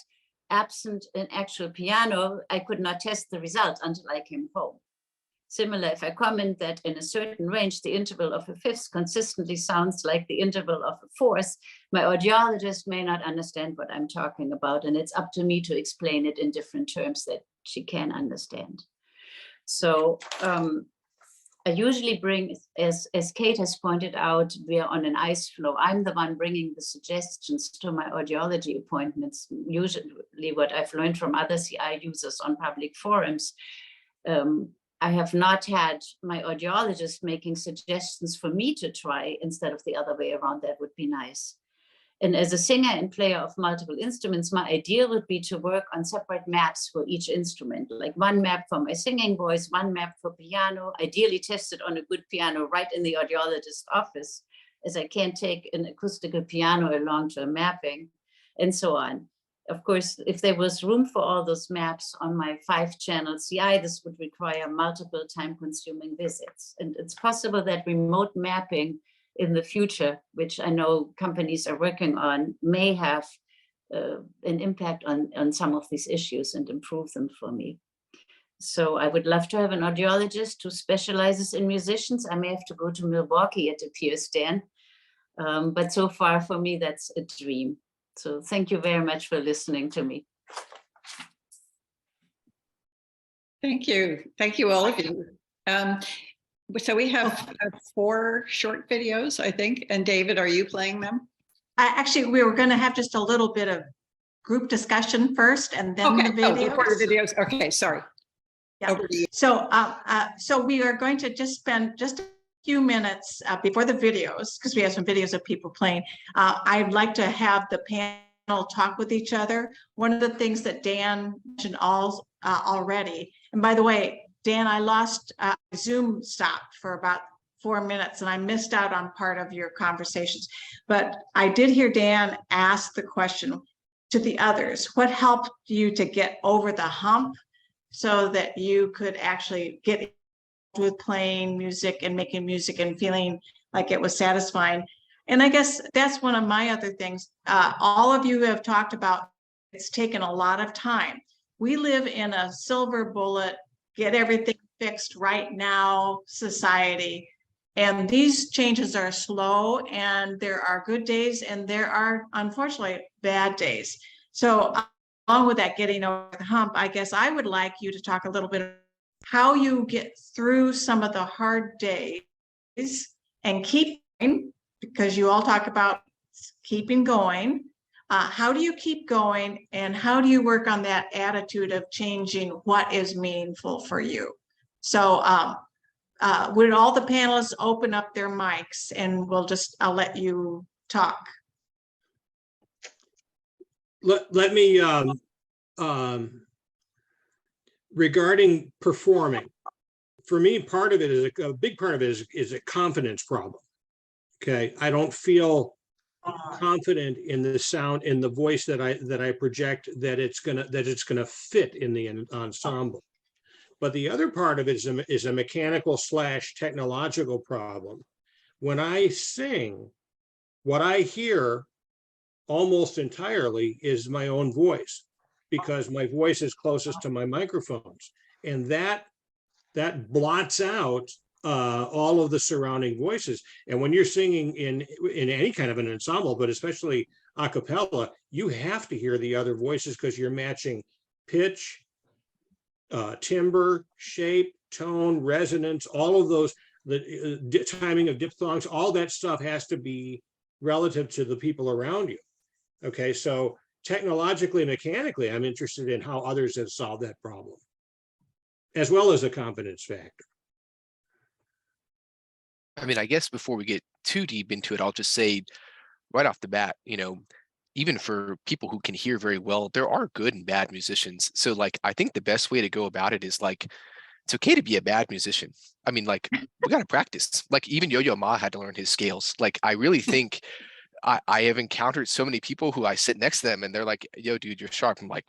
absent an actual piano, I could not test the result until I came home. Similar, if I comment that in a certain range, the interval of a fifth consistently sounds like the interval of a fourth, my audiologist may not understand what I'm talking about, and it's up to me to explain it in different terms that she can understand. So I usually bring, as Kate has pointed out, we are on an ice flow. I'm the one bringing the suggestions to my audiology appointments, usually what I've learned from other CI users on public forums. I have not had my audiologist making suggestions for me to try instead of the other way around. That would be nice. And as a singer and player of multiple instruments, my ideal would be to work on separate maps for each instrument, like one map for my singing voice, one map for piano, ideally tested on a good piano right in the audiologist's office, as I can't take an acoustical piano along to a mapping, and so on. Of course, if there was room for all those maps on my 5-channel CI, this would require multiple time-consuming visits. And it's possible that remote mapping in the future, which I know companies are working on, may have an impact on some of these issues and improve them for me. So I would love to have an audiologist who specializes in musicians. I may have to go to Milwaukee, it appears, Dan. But so far for me, that's a dream. So thank you very much for listening to me. Thank you. Thank you, all of you. So we have 4 short videos, I think. And David, are you playing them? Actually, we were going to have just a little bit of group discussion first, and then Okay. the videos. Recorded videos. Okay, sorry. Yeah. Over to you. So, so we are going to just spend just a few minutes before the videos, because we have some videos of people playing. I'd like to have the panel talk with each other. One of the things that Dan mentioned already, and by the way, Dan, I lost Zoom stopped for about 4 minutes and I missed out on part of your conversations. But I did hear Dan ask the question to the others, what helped you to get over the hump so that you could actually get with playing music and making music and feeling like it was satisfying? And I guess that's one of my other things. All of you have talked about it's taken a lot of time. We live in a silver bullet, get everything fixed right now society. And these changes are slow, and there are good days and there are unfortunately bad days. So along with that, getting over the hump, I guess I would like you to talk a little bit about how you get through some of the hard days and keep going, because you all talk about keeping going. How do you keep going, and how do you work on that attitude of changing what is meaningful for you? So would all the panelists open up their mics, and I'll let you talk. Let me, regarding performing, for me, part of it is a big part of it is a confidence problem. Okay, I don't feel confident in the sound, in the voice that I project, that it's gonna fit in the ensemble. But the other part of it is a mechanical / technological problem. When I sing, what I hear almost entirely is my own voice, because my voice is closest to my microphones, and that blots out all of the surrounding voices. And when you're singing in any kind of an ensemble, but especially a cappella, you have to hear the other voices, because you're matching pitch, timbre, shape, tone, resonance, all of those, the timing of diphthongs, all that stuff has to be relative to the people around you. Okay, so technologically, mechanically, I'm interested in how others have solved that problem, as well as a confidence factor. I mean, I guess before we get too deep into it, I'll just say right off the bat, even for people who can hear very well, there are good and bad musicians. So like, I think the best way to go about it is like, it's okay to be a bad musician. I mean, like, we got to practice. Like, even Yo-Yo Ma had to learn his scales. Like, I really think I have encountered so many people who I sit next to them and they're like, yo, dude, you're sharp. I'm like,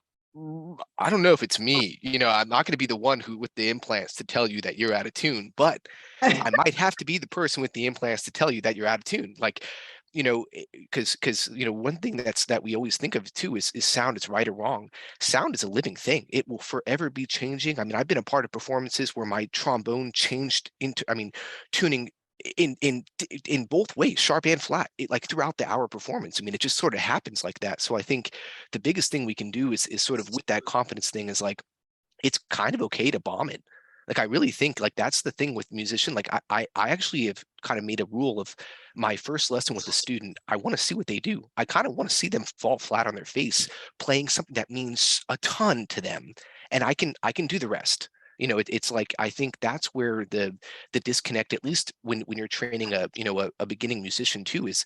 I don't know if it's me. I'm not going to be the one who with the implants to tell you that you're out of tune, but I might have to be the person with the implants to tell you that you're out of tune. Like, because one thing that we always think of too is sound is right or wrong. Sound is a living thing. It will forever be changing. I mean, I've been a part of performances where my trombone changed into, tuning in both ways, sharp and flat, like throughout the hour performance. I mean, it just sort of happens like that. So I think the biggest thing we can do is sort of with that confidence thing is like, it's kind of okay to bomb it. Like, I really think like that's the thing with musician. Like I actually have kind of made a rule of my first lesson with the student. I want to see what they do. I kind of want to see them fall flat on their face, playing something that means a ton to them. And I can do the rest. It's like, I think that's where the disconnect, at least when you're training a beginning musician too, is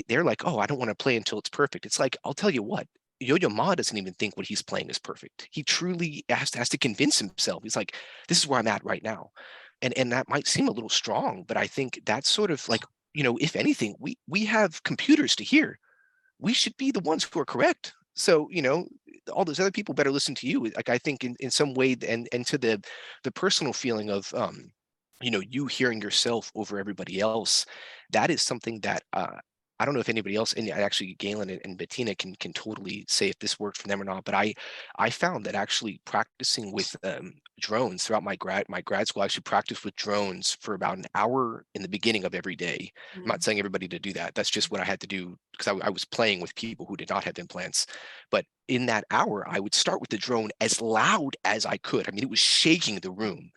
they're like, oh, I don't want to play until it's perfect. It's like, I'll tell you what, Yo-Yo Ma doesn't even think what he's playing is perfect. He truly has to convince himself. He's like, this is where I'm at right now. And that might seem a little strong, but I think that's sort of like, if anything, we have computers to hear. We should be the ones who are correct. So, all those other people better listen to you. Like, I think in some way, and to the personal feeling of, you hearing yourself over everybody else, that is something that, I don't know if anybody else, and actually Gaelen and Bettina can totally say if this worked for them or not, but I found that actually practicing with drones throughout my grad school, I actually practiced with drones for about an hour in the beginning of every day. I'm not saying everybody to do that. That's just what I had to do because I was playing with people who did not have implants. But in that hour, I would start with the drone as loud as I could. I mean, it was shaking the room.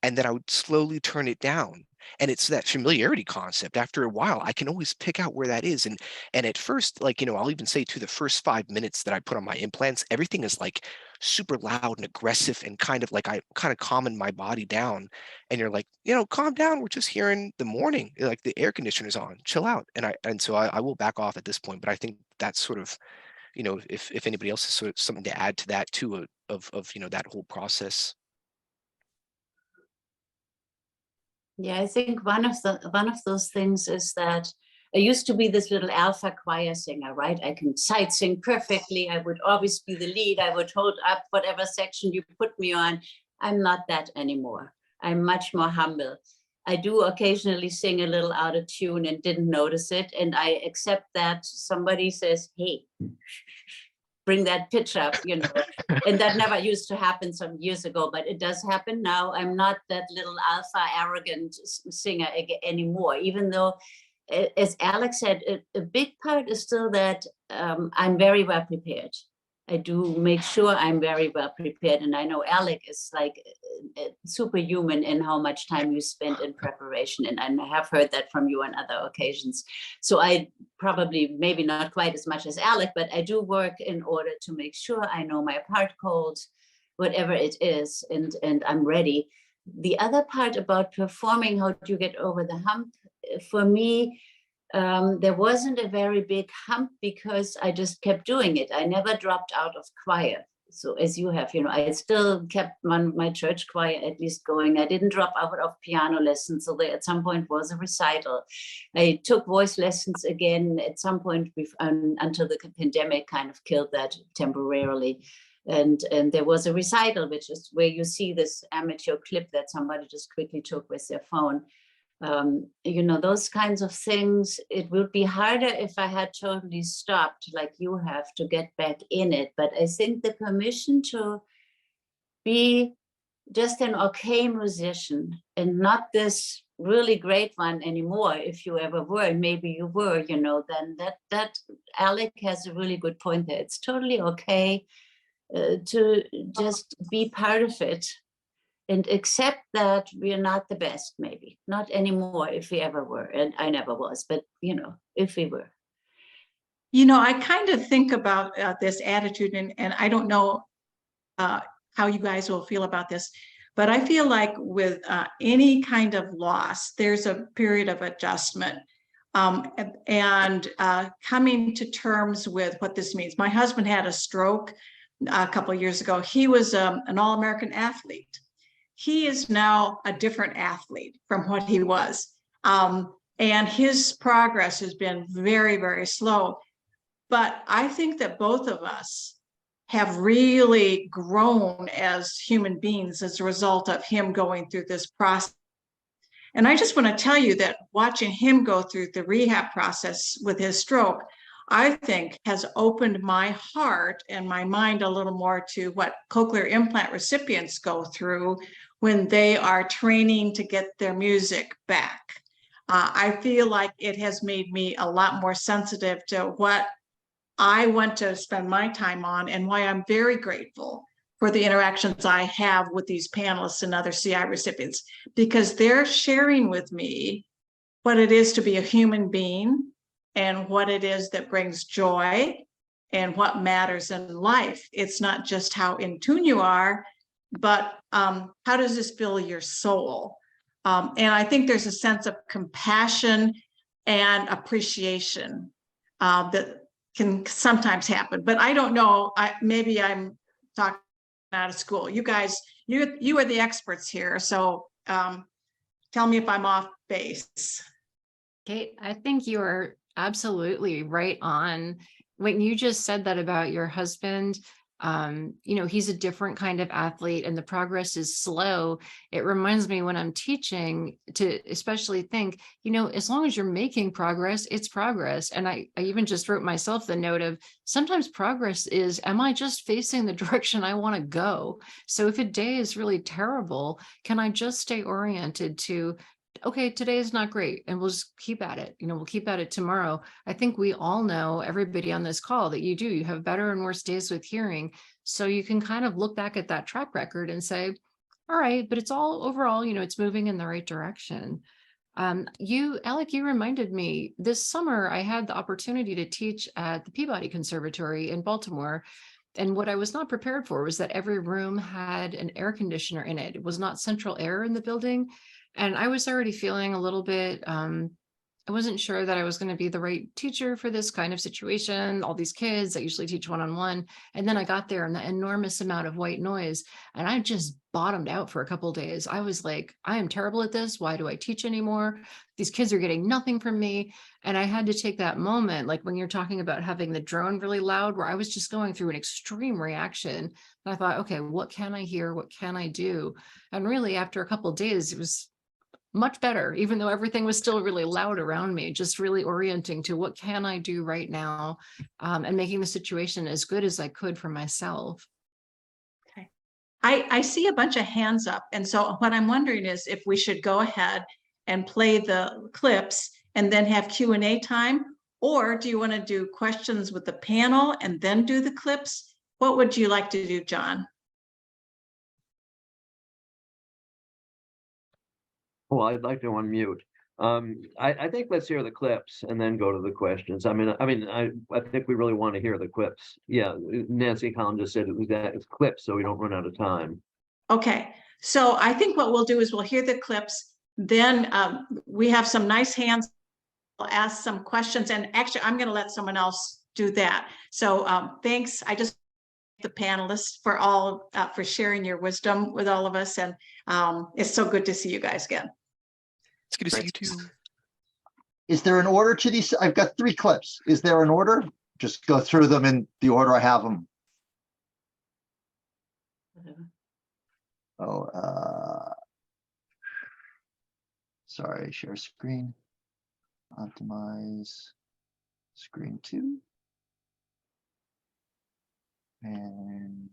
And then I would slowly turn it down. And it's that familiarity concept. After a while, I can always pick out where that is. And at first, like, I'll even say to the first 5 minutes that I put on my implants, everything is like super loud and aggressive and kind of like I kind of calming my body down. And you're like, calm down. We're just hearing the morning, like the air conditioner's on, chill out. And so I will back off at this point. But I think that's sort of, if anybody else has sort of something to add to that too, of that whole process. Yeah, I think one of those things is that I used to be this little alpha choir singer, right? I can sight sing perfectly. I would always be the lead. I would hold up whatever section you put me on. I'm not that anymore. I'm much more humble. I do occasionally sing a little out of tune and didn't notice it. And I accept that somebody says, hey, bring that pitch up, and that never used to happen some years ago, but it does happen now. I'm not that little alpha arrogant singer anymore, even though, as Alek said, a big part is still that I'm very well prepared. I do make sure I'm very well prepared. And I know Alek is like superhuman in how much time you spend in preparation. And I have heard that from you on other occasions. So I probably, maybe not quite as much as Alek, but I do work in order to make sure I know my part codes, whatever it is, and I'm ready. The other part about performing, how do you get over the hump? For me, there wasn't a very big hump because I just kept doing it. I never dropped out of choir. So as you have, I still kept my church choir at least going. I didn't drop out of piano lessons. So there at some point was a recital. I took voice lessons again at some point until the pandemic kind of killed that temporarily. And there was a recital, which is where you see this amateur clip that somebody just quickly took with their phone. Those kinds of things, it would be harder if I had totally stopped like you have to get back in it. But I think the permission to be just an okay musician and not this really great one anymore, if you ever were, maybe you were, then that Alek has a really good point there. It's totally okay to just be part of it. And accept that we are not the best, maybe not anymore if we ever were. And I never was, but if we were. I kind of think about this attitude, and I don't know how you guys will feel about this, but I feel like with any kind of loss, there's a period of adjustment and coming to terms with what this means. My husband had a stroke a couple of years ago. He was an All-American athlete. He is now a different athlete from what he was. And his progress has been very, very slow. But I think that both of us have really grown as human beings as a result of him going through this process. And I just want to tell you that watching him go through the rehab process with his stroke, I think has opened my heart and my mind a little more to what cochlear implant recipients go through when they are training to get their music back. I feel like it has made me a lot more sensitive to what I want to spend my time on, and why I'm very grateful for the interactions I have with these panelists and other CI recipients, because they're sharing with me what it is to be a human being and what it is that brings joy and what matters in life. It's not just how in tune you are, but how does this fill your soul? And I think there's a sense of compassion and appreciation that can sometimes happen, but I don't know. Maybe I'm talking out of school. You guys, you are the experts here, so tell me if I'm off base. Kate, I think you are absolutely right on. When you just said that about your husband, he's a different kind of athlete and the progress is slow. It reminds me when I'm teaching to especially think, as long as you're making progress, it's progress. And I even just wrote myself the note of sometimes progress is, am I just facing the direction I want to go? So if a day is really terrible, can I just stay oriented to, okay, today is not great, and we'll just keep at it. We'll keep at it tomorrow. I think we all know, everybody on this call, that you have better and worse days with hearing. So you can kind of look back at that track record and say, all right, but it's all overall, it's moving in the right direction. Alek, you reminded me this summer, I had the opportunity to teach at the Peabody Conservatory in Baltimore. And what I was not prepared for was that every room had an air conditioner in it. It was not central air in the building. And I was already feeling a little bit, I wasn't sure that I was going to be the right teacher for this kind of situation. All these kids, I usually teach one-on-one. And then I got there and the enormous amount of white noise, and I just bottomed out for a couple of days. I was like, I am terrible at this. Why do I teach anymore? These kids are getting nothing from me. And I had to take that moment, like when you're talking about having the drone really loud, where I was just going through an extreme reaction. And I thought, okay, what can I hear? What can I do? And really, after a couple of days, it was much better, even though everything was still really loud around me, just really orienting to what can I do right now, and making the situation as good as I could for myself. Okay. I see a bunch of hands up. And so what I'm wondering is if we should go ahead and play the clips and then have Q&A time, or do you want to do questions with the panel and then do the clips? What would you like to do, John? Well, I'd like to unmute. I think let's hear the clips and then go to the questions. I think we really want to hear the clips. Yeah, Nancy Collins just said it's clips, so we don't run out of time. Okay, so I think what we'll do is we'll hear the clips. Then we have some nice hands. We'll ask some questions, and actually, I'm going to let someone else do that. So thanks. I just the panelists for all for sharing your wisdom with all of us, and it's so good to see you guys again. It's good to see you too. Is there an order to these? I've got 3 clips. Is there an order? Just go through them in the order I have them. Oh, sorry, share screen. Optimize screen 2. And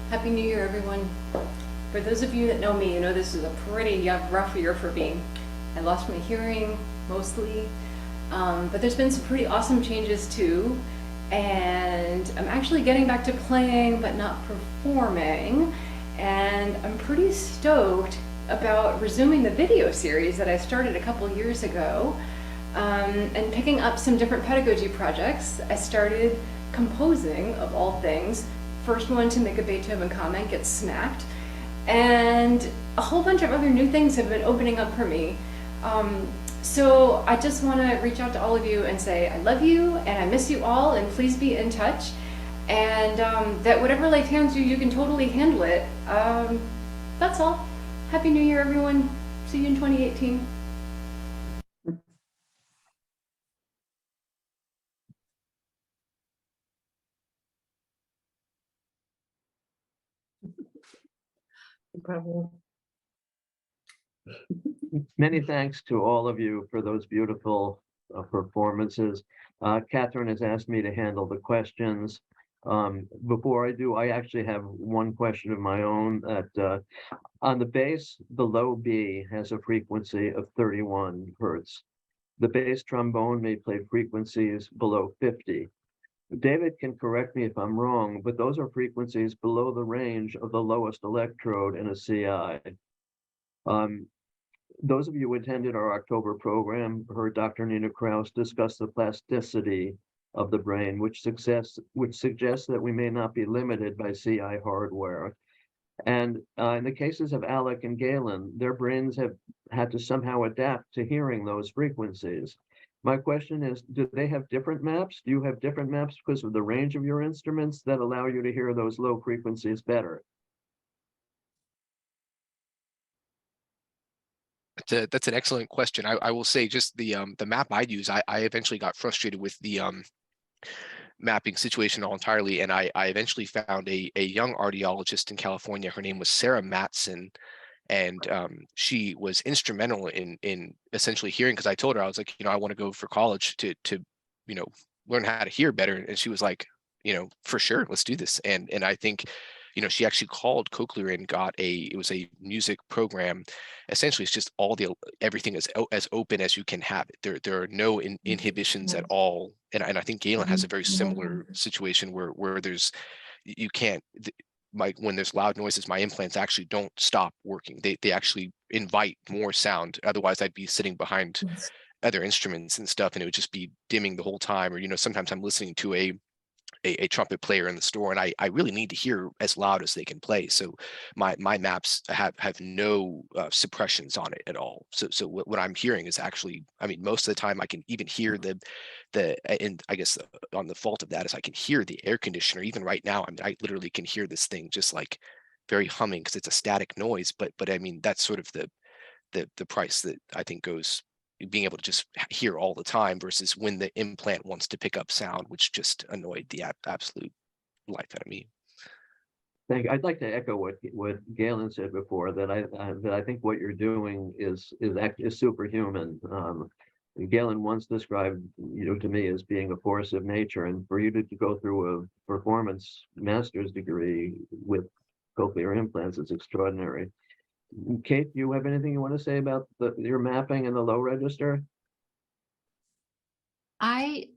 Happy New Year, everyone. For those of you that know me, you know this is a pretty rough year for me. I lost my hearing mostly, but there's been some pretty awesome changes too. And I'm actually getting back to playing, but not performing. And I'm pretty stoked about resuming the video series that I started a couple years ago, and picking up some different pedagogy projects. I started composing, of all things. First one to make a Beethoven comment gets smacked, and a whole bunch of other new things have been opening up for me. So I just want to reach out to all of you and say I love you and I miss you all, and please be in touch, and that whatever life hands you, you can totally handle it. That's all. Happy New Year, everyone. See you in 2018. Many thanks to all of you for those beautiful performances. Catherine has asked me to handle the questions. Before I do, I actually have one question of my own. That on the bass, the low B has a frequency of 31 hertz. The bass trombone may play frequencies below 50. David can correct me if I'm wrong, but those are frequencies below the range of the lowest electrode in a CI. Those of you who attended our October program heard Dr. Nina Kraus discuss the plasticity of the brain, which suggests that we may not be limited by CI hardware. And in the cases of Alek and Gaelen, their brains have had to somehow adapt to hearing those frequencies. My question is, do they have different maps? Do you have different maps because of the range of your instruments that allow you to hear those low frequencies better? That's an excellent question. I will say just the map I use, I eventually got frustrated with the mapping situation all entirely, and I eventually found a young audiologist in California. Her name was Sarah Matson, and she was instrumental in essentially hearing, because I told her, I was like, I want to go for college to learn how to hear better, and she was like, for sure, let's do this. And I think she actually called Cochlear and got it was a music program. Essentially, it's just everything is as open as you can have it. There are no inhibitions at all. And I think Gaelen has a very similar situation where there's, you can't, when there's loud noises, my implants actually don't stop working. They actually invite more sound. Otherwise, I'd be sitting behind other instruments and stuff, and it would just be dimming the whole time. Or, sometimes I'm listening to a trumpet player in the store, and I really need to hear as loud as they can play. So my maps have no suppressions on it at all. So what I'm hearing is actually, most of the time I can even hear and I guess on the fault of that is I can hear the air conditioner. Even right now, I literally can hear this thing just like very humming because it's a static noise. But that's sort of the price that I think goes being able to just hear all the time versus when the implant wants to pick up sound, which just annoyed the absolute life out of me. Thank you. I'd like to echo what Gaelen said before, that I think what you're doing is superhuman. Gaelen once described you to me as being a force of nature, and for you to go through a performance master's degree with cochlear implants is extraordinary. Kate, do you have anything you want to say about your mapping and the low register? I'm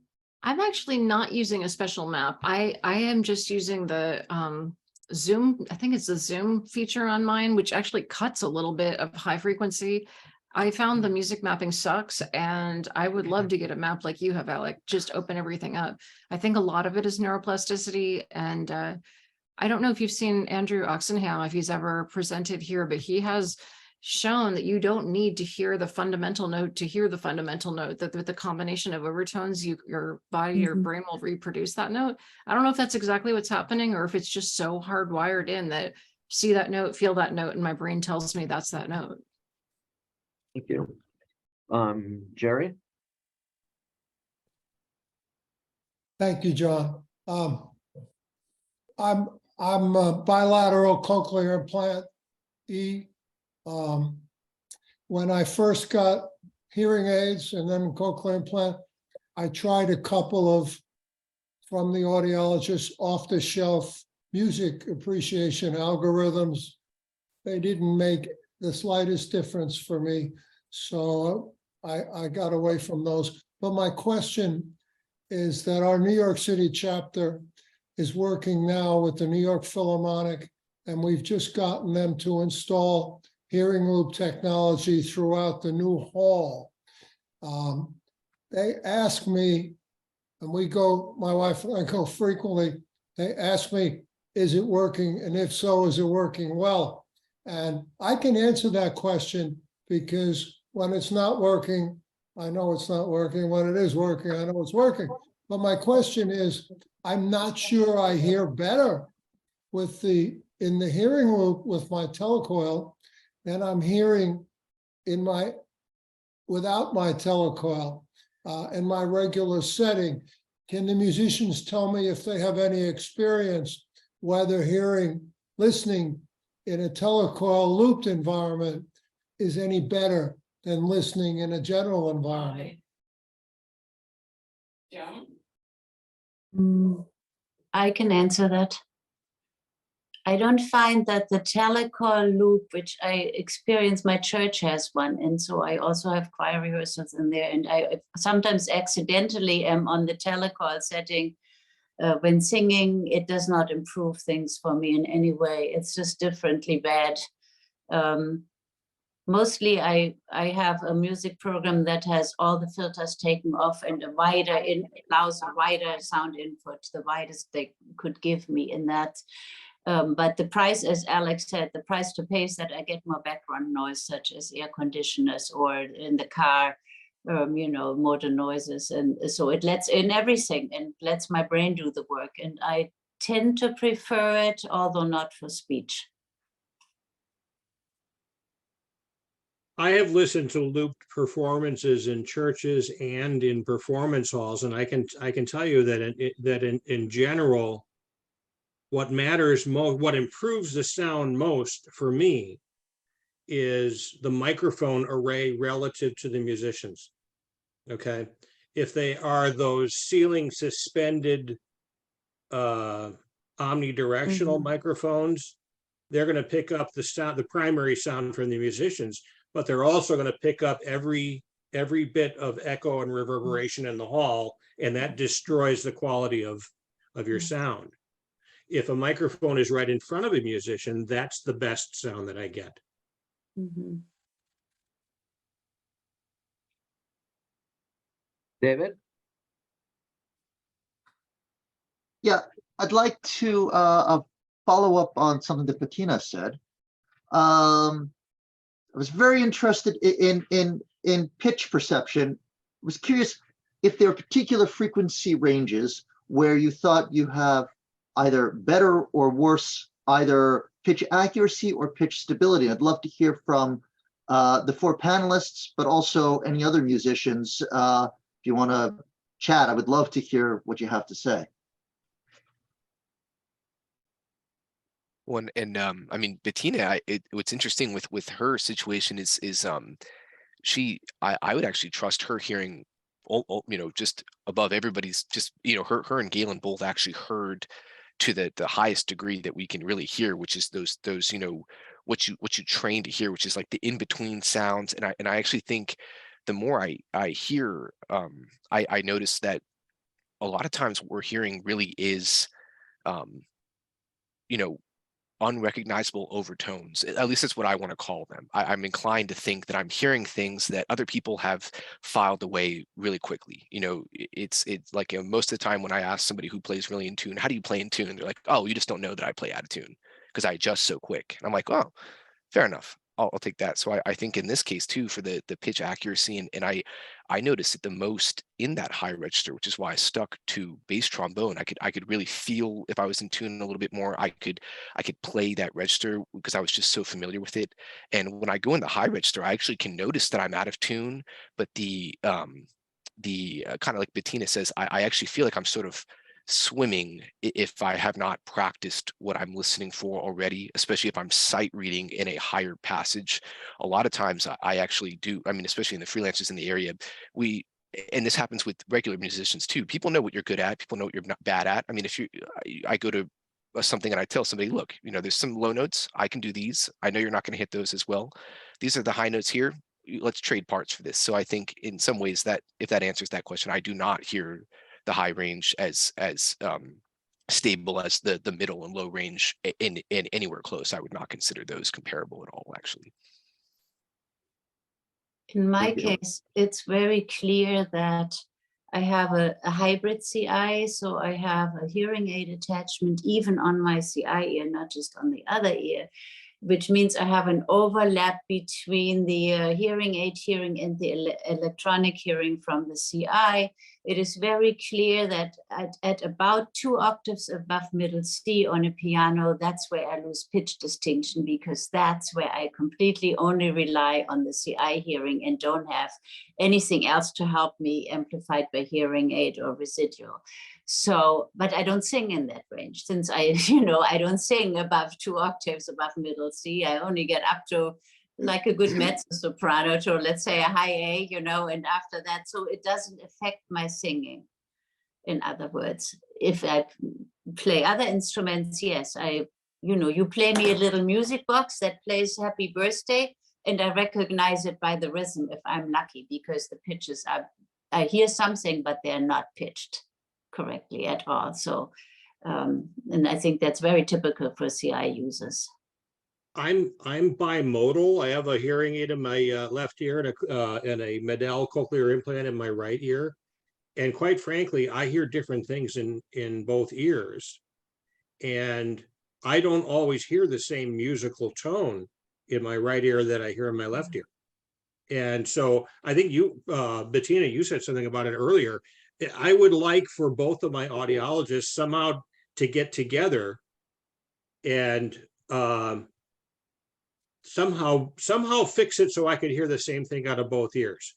actually not using a special map. I am just using the Zoom. I think it's the Zoom feature on mine, which actually cuts a little bit of high frequency. I found the music mapping sucks, and I would love to get a map like you have, Alek. Just open everything up. I think a lot of it is neuroplasticity, and I don't know if you've seen Andrew Oxenham, if he's ever presented here, but he has shown that you don't need to hear the fundamental note to hear the fundamental note, that with the combination of overtones, your body, your brain will reproduce that note. I don't know if that's exactly what's happening, or if it's just so hardwired in that see that note, feel that note, and my brain tells me that's that note. Thank you. Jerry? Thank you, John. I'm a bilateral cochlear implant E. When I first got hearing aids and then cochlear implant, I tried a couple of, from the audiologist, off-the-shelf music appreciation algorithms. They didn't make the slightest difference for me, so I got away from those. But my question is that our New York City chapter is working now with the New York Philharmonic, and we've just gotten them to install hearing loop technology throughout the new hall. They ask me, and my wife and I go frequently, they ask me, is it working? And if so, is it working well? And I can answer that question because when it's not working, I know it's not working. When it is working, I know it's working. But my question is, I'm not sure I hear better in the hearing loop with my telecoil than I'm hearing without my telecoil in my regular setting. Can the musicians tell me if they have any experience whether listening in a telecoil looped environment is any better than listening in a general environment? Yeah. I can answer that. I don't find that the telecoil loop, which I experience, my church has one, and so I also have choir rehearsals in there, and I sometimes accidentally am on the telecoil setting when singing. It does not improve things for me in any way. It's just differently bad. Mostly I have a music program that has all the filters taken off and allows a wider sound input, the widest they could give me in that. But the price, as Alex said, the price to pay is that I get more background noise, such as air conditioners or in the car, motor noises. And so it lets in everything and lets my brain do the work. And I tend to prefer it, although not for speech. I have listened to looped performances in churches and in performance halls, and I can tell you that in general, what matters most, what improves the sound most for me, is the microphone array relative to the musicians. Okay, if they are those ceiling suspended omnidirectional microphones, they're going to pick up the sound, the primary sound from the musicians, but they're also going to pick up every bit of echo and reverberation in the hall, and that destroys the quality of your sound. If a microphone is right in front of a musician, that's the best sound that I get. David? Yeah, I'd like to follow up on something that Bettina said. I was very interested in pitch perception. I was curious if there are particular frequency ranges where you thought you have either better or worse, either pitch accuracy or pitch stability. I'd love to hear from the four panelists, but also any other musicians. If you want to chat, I would love to hear what you have to say. One and I mean, Bettina, what's interesting with her situation is I would actually trust her hearing, just above everybody's. Just her and Gaelen both actually heard to the highest degree that we can really hear, which is those what you train to hear, which is like the in between sounds. And I actually think the more I hear, I notice that a lot of times what we're hearing really is unrecognizable overtones. At least that's what I want to call them. I'm inclined to think that I'm hearing things that other people have filed away really quickly. It's like most of the time when I ask somebody who plays really in tune, how do you play in tune? They're like, oh, you just don't know that I play out of tune because I adjust so quick. And I'm like, oh, fair enough. I'll take that. So I think in this case too, for the pitch accuracy, and I noticed it the most in that high register, which is why I stuck to bass trombone. I could really feel if I was in tune a little bit more. I could play that register because I was just so familiar with it. And when I go in the high register, I actually can notice that I'm out of tune. But the kind of like Bettina says, I actually feel like I'm sort of swimming if I have not practiced what I'm listening for already, especially if I'm sight reading in a higher passage. A lot of times I actually do, especially in the freelancers in the area, and this happens with regular musicians too. People know what you're good at, people know what you're not bad at. I go to something and I tell somebody, look, there's some low notes, I can do these. I know you're not going to hit those as well. These are the high notes here. Let's trade parts for this. So I think in some ways that if that answers that question, I do not hear the high range as stable as the middle and low range in anywhere close. I would not consider those comparable at all, actually. In my case, it's very clear that I have a hybrid CI, so I have a hearing aid attachment even on my CI ear, not just on the other ear, which means I have an overlap between the hearing aid hearing and the electronic hearing from the CI. It is very clear that at about 2 octaves above middle C on a piano, that's where I lose pitch distinction, because that's where I completely only rely on the CI hearing and don't have anything else to help me amplified by hearing aid or residual. So, but I don't sing in that range, since I don't sing above 2 octaves above middle C. I only get up to like a good mezzo soprano to, let's say, a high A, and after that, so it doesn't affect my singing. In other words, if I play other instruments, yes, you play me a little music box that plays Happy Birthday, and I recognize it by the rhythm if I'm lucky, because the pitches I hear something, but they're not pitched correctly at all. So, and I think that's very typical for CI users. I'm bimodal. I have a hearing aid in my left ear and a Medel cochlear implant in my right ear. And quite frankly, I hear different things in both ears. And I don't always hear the same musical tone in my right ear that I hear in my left ear. And so I think you, Bettina, you said something about it earlier. I would like for both of my audiologists somehow to get together and somehow fix it so I could hear the same thing out of both ears.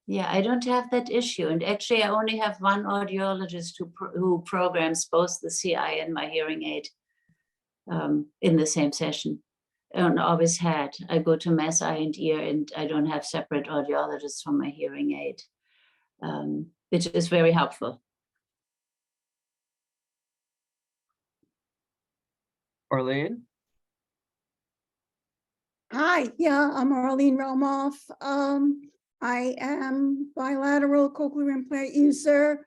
Yeah, I don't have that issue. And actually, I only have one audiologist who programs both the CI and my hearing aid in the same session. And always had. I go to Mass Eye and Ear, and I don't have separate audiologists for my hearing aid, which is very helpful. Arlene? Hi, yeah, I'm Arlene Romoff. I am bilateral cochlear implant user,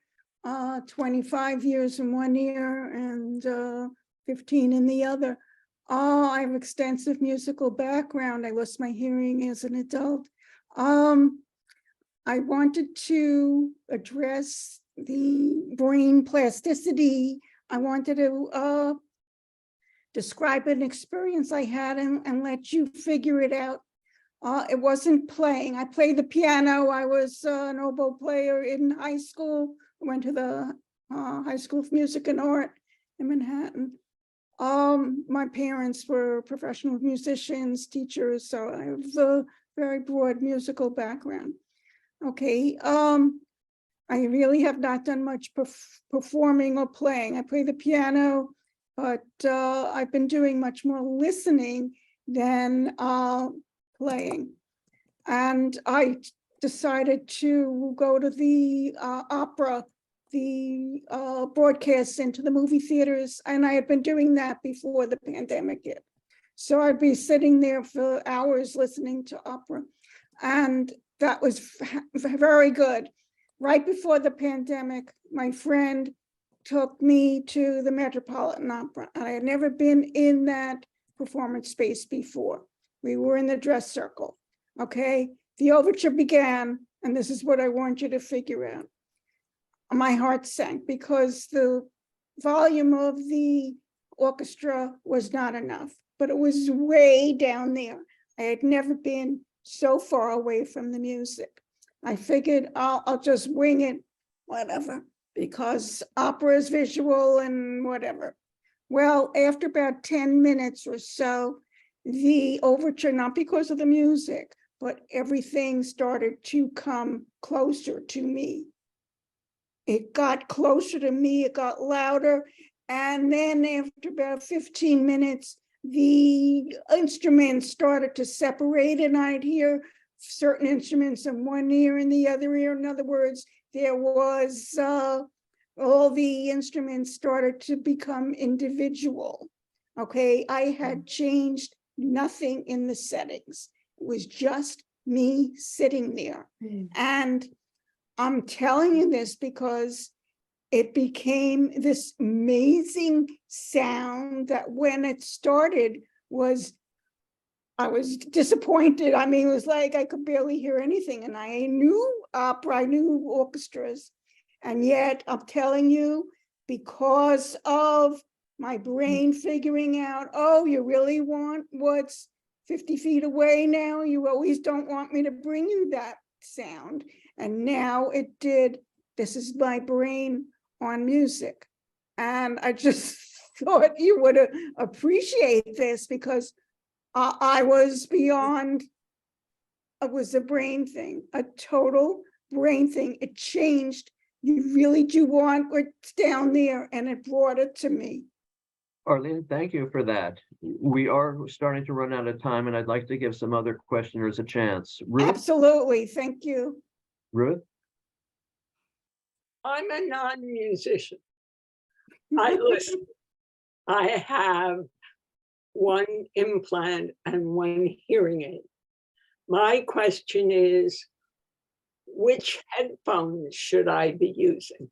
25 years in one ear and 15 in the other. I have extensive musical background. I lost my hearing as an adult. I wanted to address the brain plasticity. I wanted to describe an experience I had and let you figure it out. It wasn't playing. I played the piano. I was an oboe player in high school. I went to the High School of Music and Art in Manhattan. My parents were professional musicians, teachers, so I have a very broad musical background. Okay, I really have not done much performing or playing. I play the piano, but I've been doing much more listening than playing. And I decided to go to the opera, the broadcasts into the movie theaters, and I had been doing that before the pandemic hit. So I'd be sitting there for hours listening to opera, and that was very good. Right before the pandemic, my friend took me to the Metropolitan Opera, and I had never been in that performance space before. We were in the dress circle, okay? The overture began, and this is what I want you to figure out. My heart sank because the volume of the orchestra was not enough, but it was way down there. I had never been so far away from the music. I figured I'll just wing it, whatever, because opera is visual and whatever. Well, after about 10 minutes or so, the overture, not because of the music, but everything started to come closer to me. It got closer to me, it got louder. And then after about 15 minutes, the instruments started to separate, and I'd hear certain instruments in one ear and the other ear. In other words, there was all the instruments started to become individual. Okay, I had changed nothing in the settings. It was just me sitting there. And I'm telling you this because it became this amazing sound that when it started I was disappointed. I mean, it was like I could barely hear anything. And I knew opera, I knew orchestras. And yet I'm telling you, because of my brain figuring out, oh, you really want what's 50 feet away now? You always don't want me to bring you that sound. And now it did. This is my brain on music. And I just thought you would appreciate this, because I was beyond, it was a brain thing, a total brain thing. It changed. You really do want what's down there, and it brought it to me. Arlene, thank you for that. We are starting to run out of time, and I'd like to give some other questioners a chance. Ruth? Absolutely, thank you. Ruth? I'm a non-musician. I listen. I have one implant and one hearing aid. My question is, which headphones should I be using?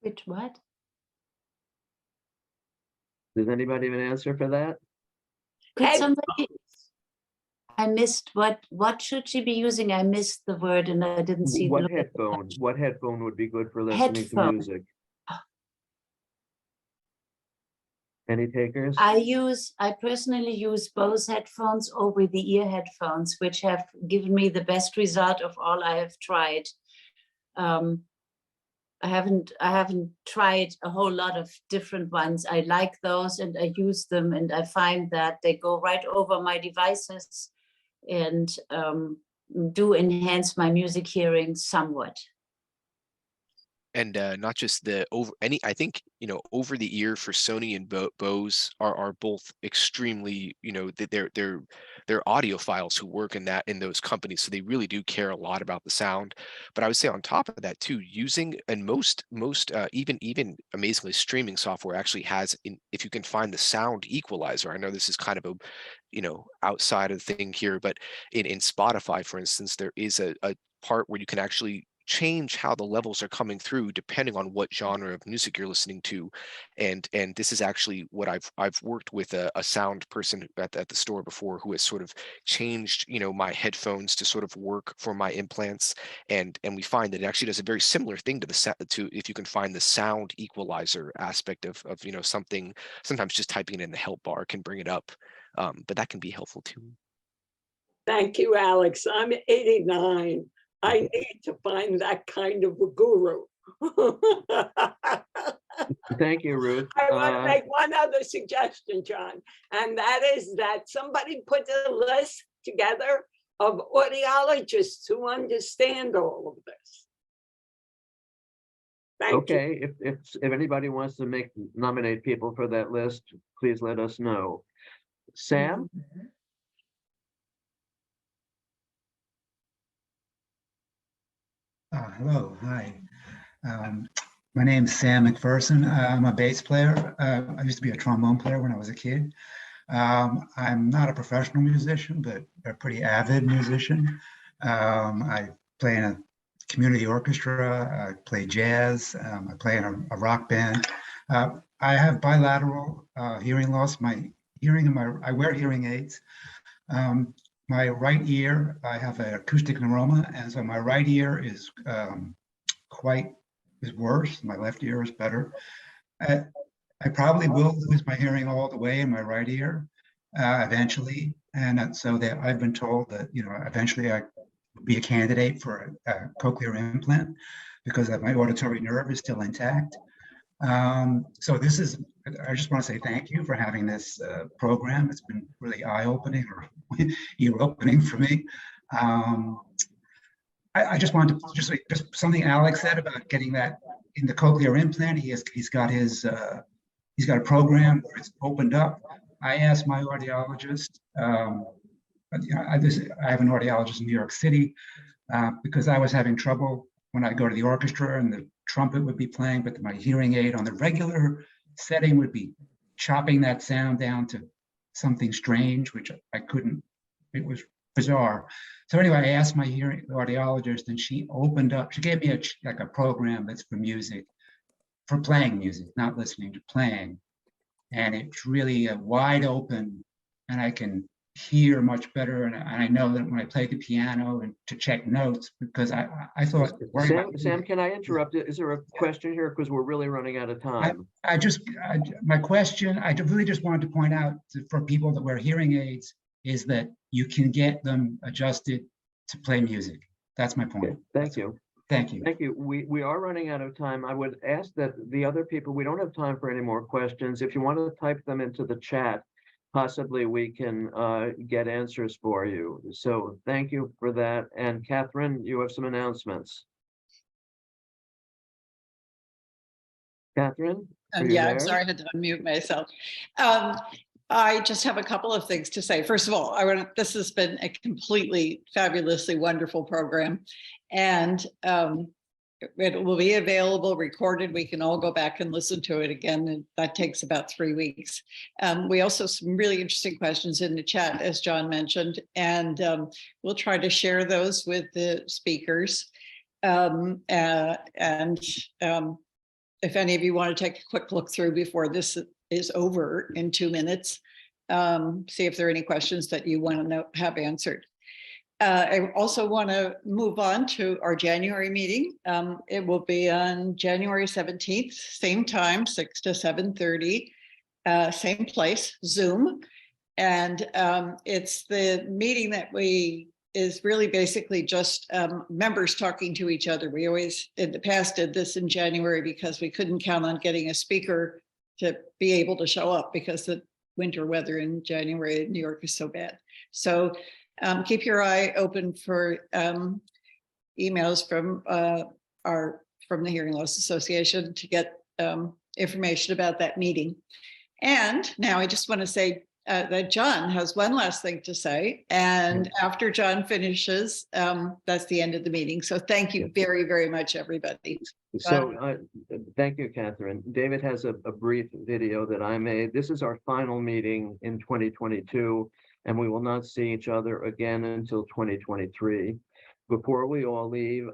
Which what? Does anybody have an answer for that? Could somebody? I missed what should she be using? I missed the word and I didn't see What the headphone? What headphone would be good for listening to Headphone. music? Any takers? I personally use Bose headphones over the ear headphones, which have given me the best result of all I have tried. I haven't tried a whole lot of different ones. I like those and I use them, and I find that they go right over my devices and do enhance my music hearing somewhat. And not just the I think, over the ear for Sony and Bose are both extremely, they're audiophiles who work in those companies, so they really do care a lot about the sound. But I would say on top of that too, using, and most even amazingly, streaming software actually has, if you can find the sound equalizer. I know this is kind of a outside of the thing here, but in Spotify, for instance, there is a part where you can actually change how the levels are coming through depending on what genre of music you're listening to. And this is actually what I've worked with a sound person at the store before, who has sort of changed my headphones to sort of work for my implants, and we find that it actually does a very similar thing to if you can find the sound equalizer aspect of something. Sometimes just typing it in the help bar can bring it up, but that can be helpful too. Thank you, Alex. I'm 89. I need to find that kind of a guru. Thank you, Ruth. I want to make one other suggestion, John, and that is that somebody put a list together of audiologists who understand all of this. Thank you. Okay, if anybody wants to nominate people for that list, please let us know. Sam? Hello, hi. My name is Sam McPherson. I'm a bass player. I used to be a trombone player when I was a kid. I'm not a professional musician, but a pretty avid musician. I play in a community orchestra. I play jazz. I play in a rock band. I have bilateral hearing loss. I wear hearing aids. My right ear, I have an acoustic neuroma, and so my right ear is worse. My left ear is better. I probably will lose my hearing all the way in my right ear eventually, and so that I've been told that eventually I will be a candidate for a cochlear implant because my auditory nerve is still intact. So I just want to say thank you for having this program. It's been really eye-opening or ear-opening for me. I just wanted to just something Alex said about getting that in the cochlear implant. He's got a program where it's opened up. I asked my audiologist. I have an audiologist in New York City because I was having trouble when I go to the orchestra and the trumpet would be playing, but my hearing aid on the regular setting would be chopping that sound down to something strange, which I couldn't. It was bizarre. So anyway, I asked my hearing audiologist, and she opened up. She gave me a program that's for music, for playing music, not listening to playing, and it's really wide open, and I can hear much better. And I know that when I play the piano and to check notes, because I thought. Sam, can I interrupt? Is there a question here? Because we're really running out of time. My question, I really just wanted to point out for people that wear hearing aids is that you can get them adjusted to play music. That's my point. Okay, thank you. Thank you. Thank you. We are running out of time. I would ask that the other people, we don't have time for any more questions. If you want to type them into the chat, possibly we can get answers for you. So thank you for that. And Catherine, you have some announcements. Catherine? Yeah, I'm sorry, I had to unmute myself. I just have a couple of things to say. First of all, this has been a completely fabulously wonderful program, and it will be available recorded. We can all go back and listen to it again, and that takes about 3 weeks. We also have some really interesting questions in the chat, as John mentioned, and we'll try to share those with the speakers. If any of you want to take a quick look through before this is over in 2 minutes, see if there are any questions that you want to have answered. I also want to move on to our January meeting. It will be on January 17th, same time, 6 to 7:30. same place, Zoom. And it's the meeting that is really basically just members talking to each other. We always in the past did this in January because we couldn't count on getting a speaker to be able to show up because the winter weather in January in New York is so bad. So keep your eye open for emails from the Hearing Loss Association to get information about that meeting. And now I just want to say that John has one last thing to say. And after John finishes, that's the end of the meeting. So thank you very, very much, everybody. So thank you, Catherine. David has a brief video that I made. This is our final meeting in 2022, and we will not see each other again until 2023. Before we all leave,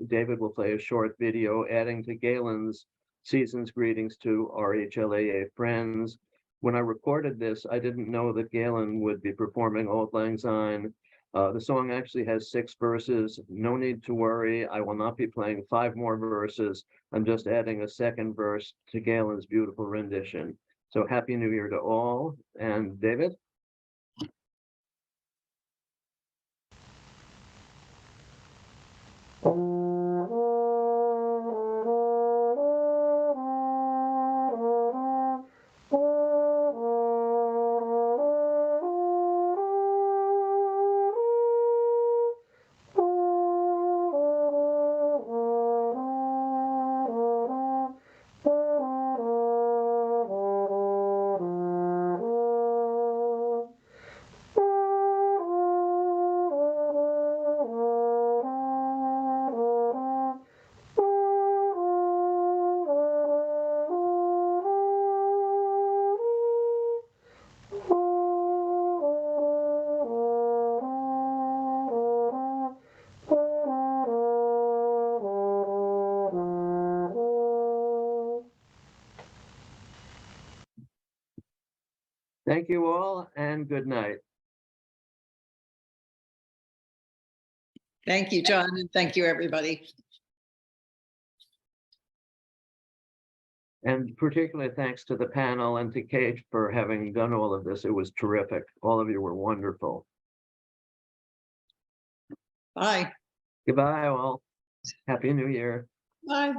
David will play a short video adding to Galen's season's greetings to our HLAA friends. When I recorded this, I didn't know that Gaelen would be performing Auld Lang Syne. The song actually has 6 verses. No need to worry. I will not be playing 5 more verses. I'm just adding a second verse to Galen's beautiful rendition. So Happy New Year to all. And David? Thank you all, and good night. Thank you, John, and thank you, everybody. And particularly thanks to the panel and to Kate for having done all of this. It was terrific. All of you were wonderful. Bye. Goodbye, all. Happy New Year. Bye.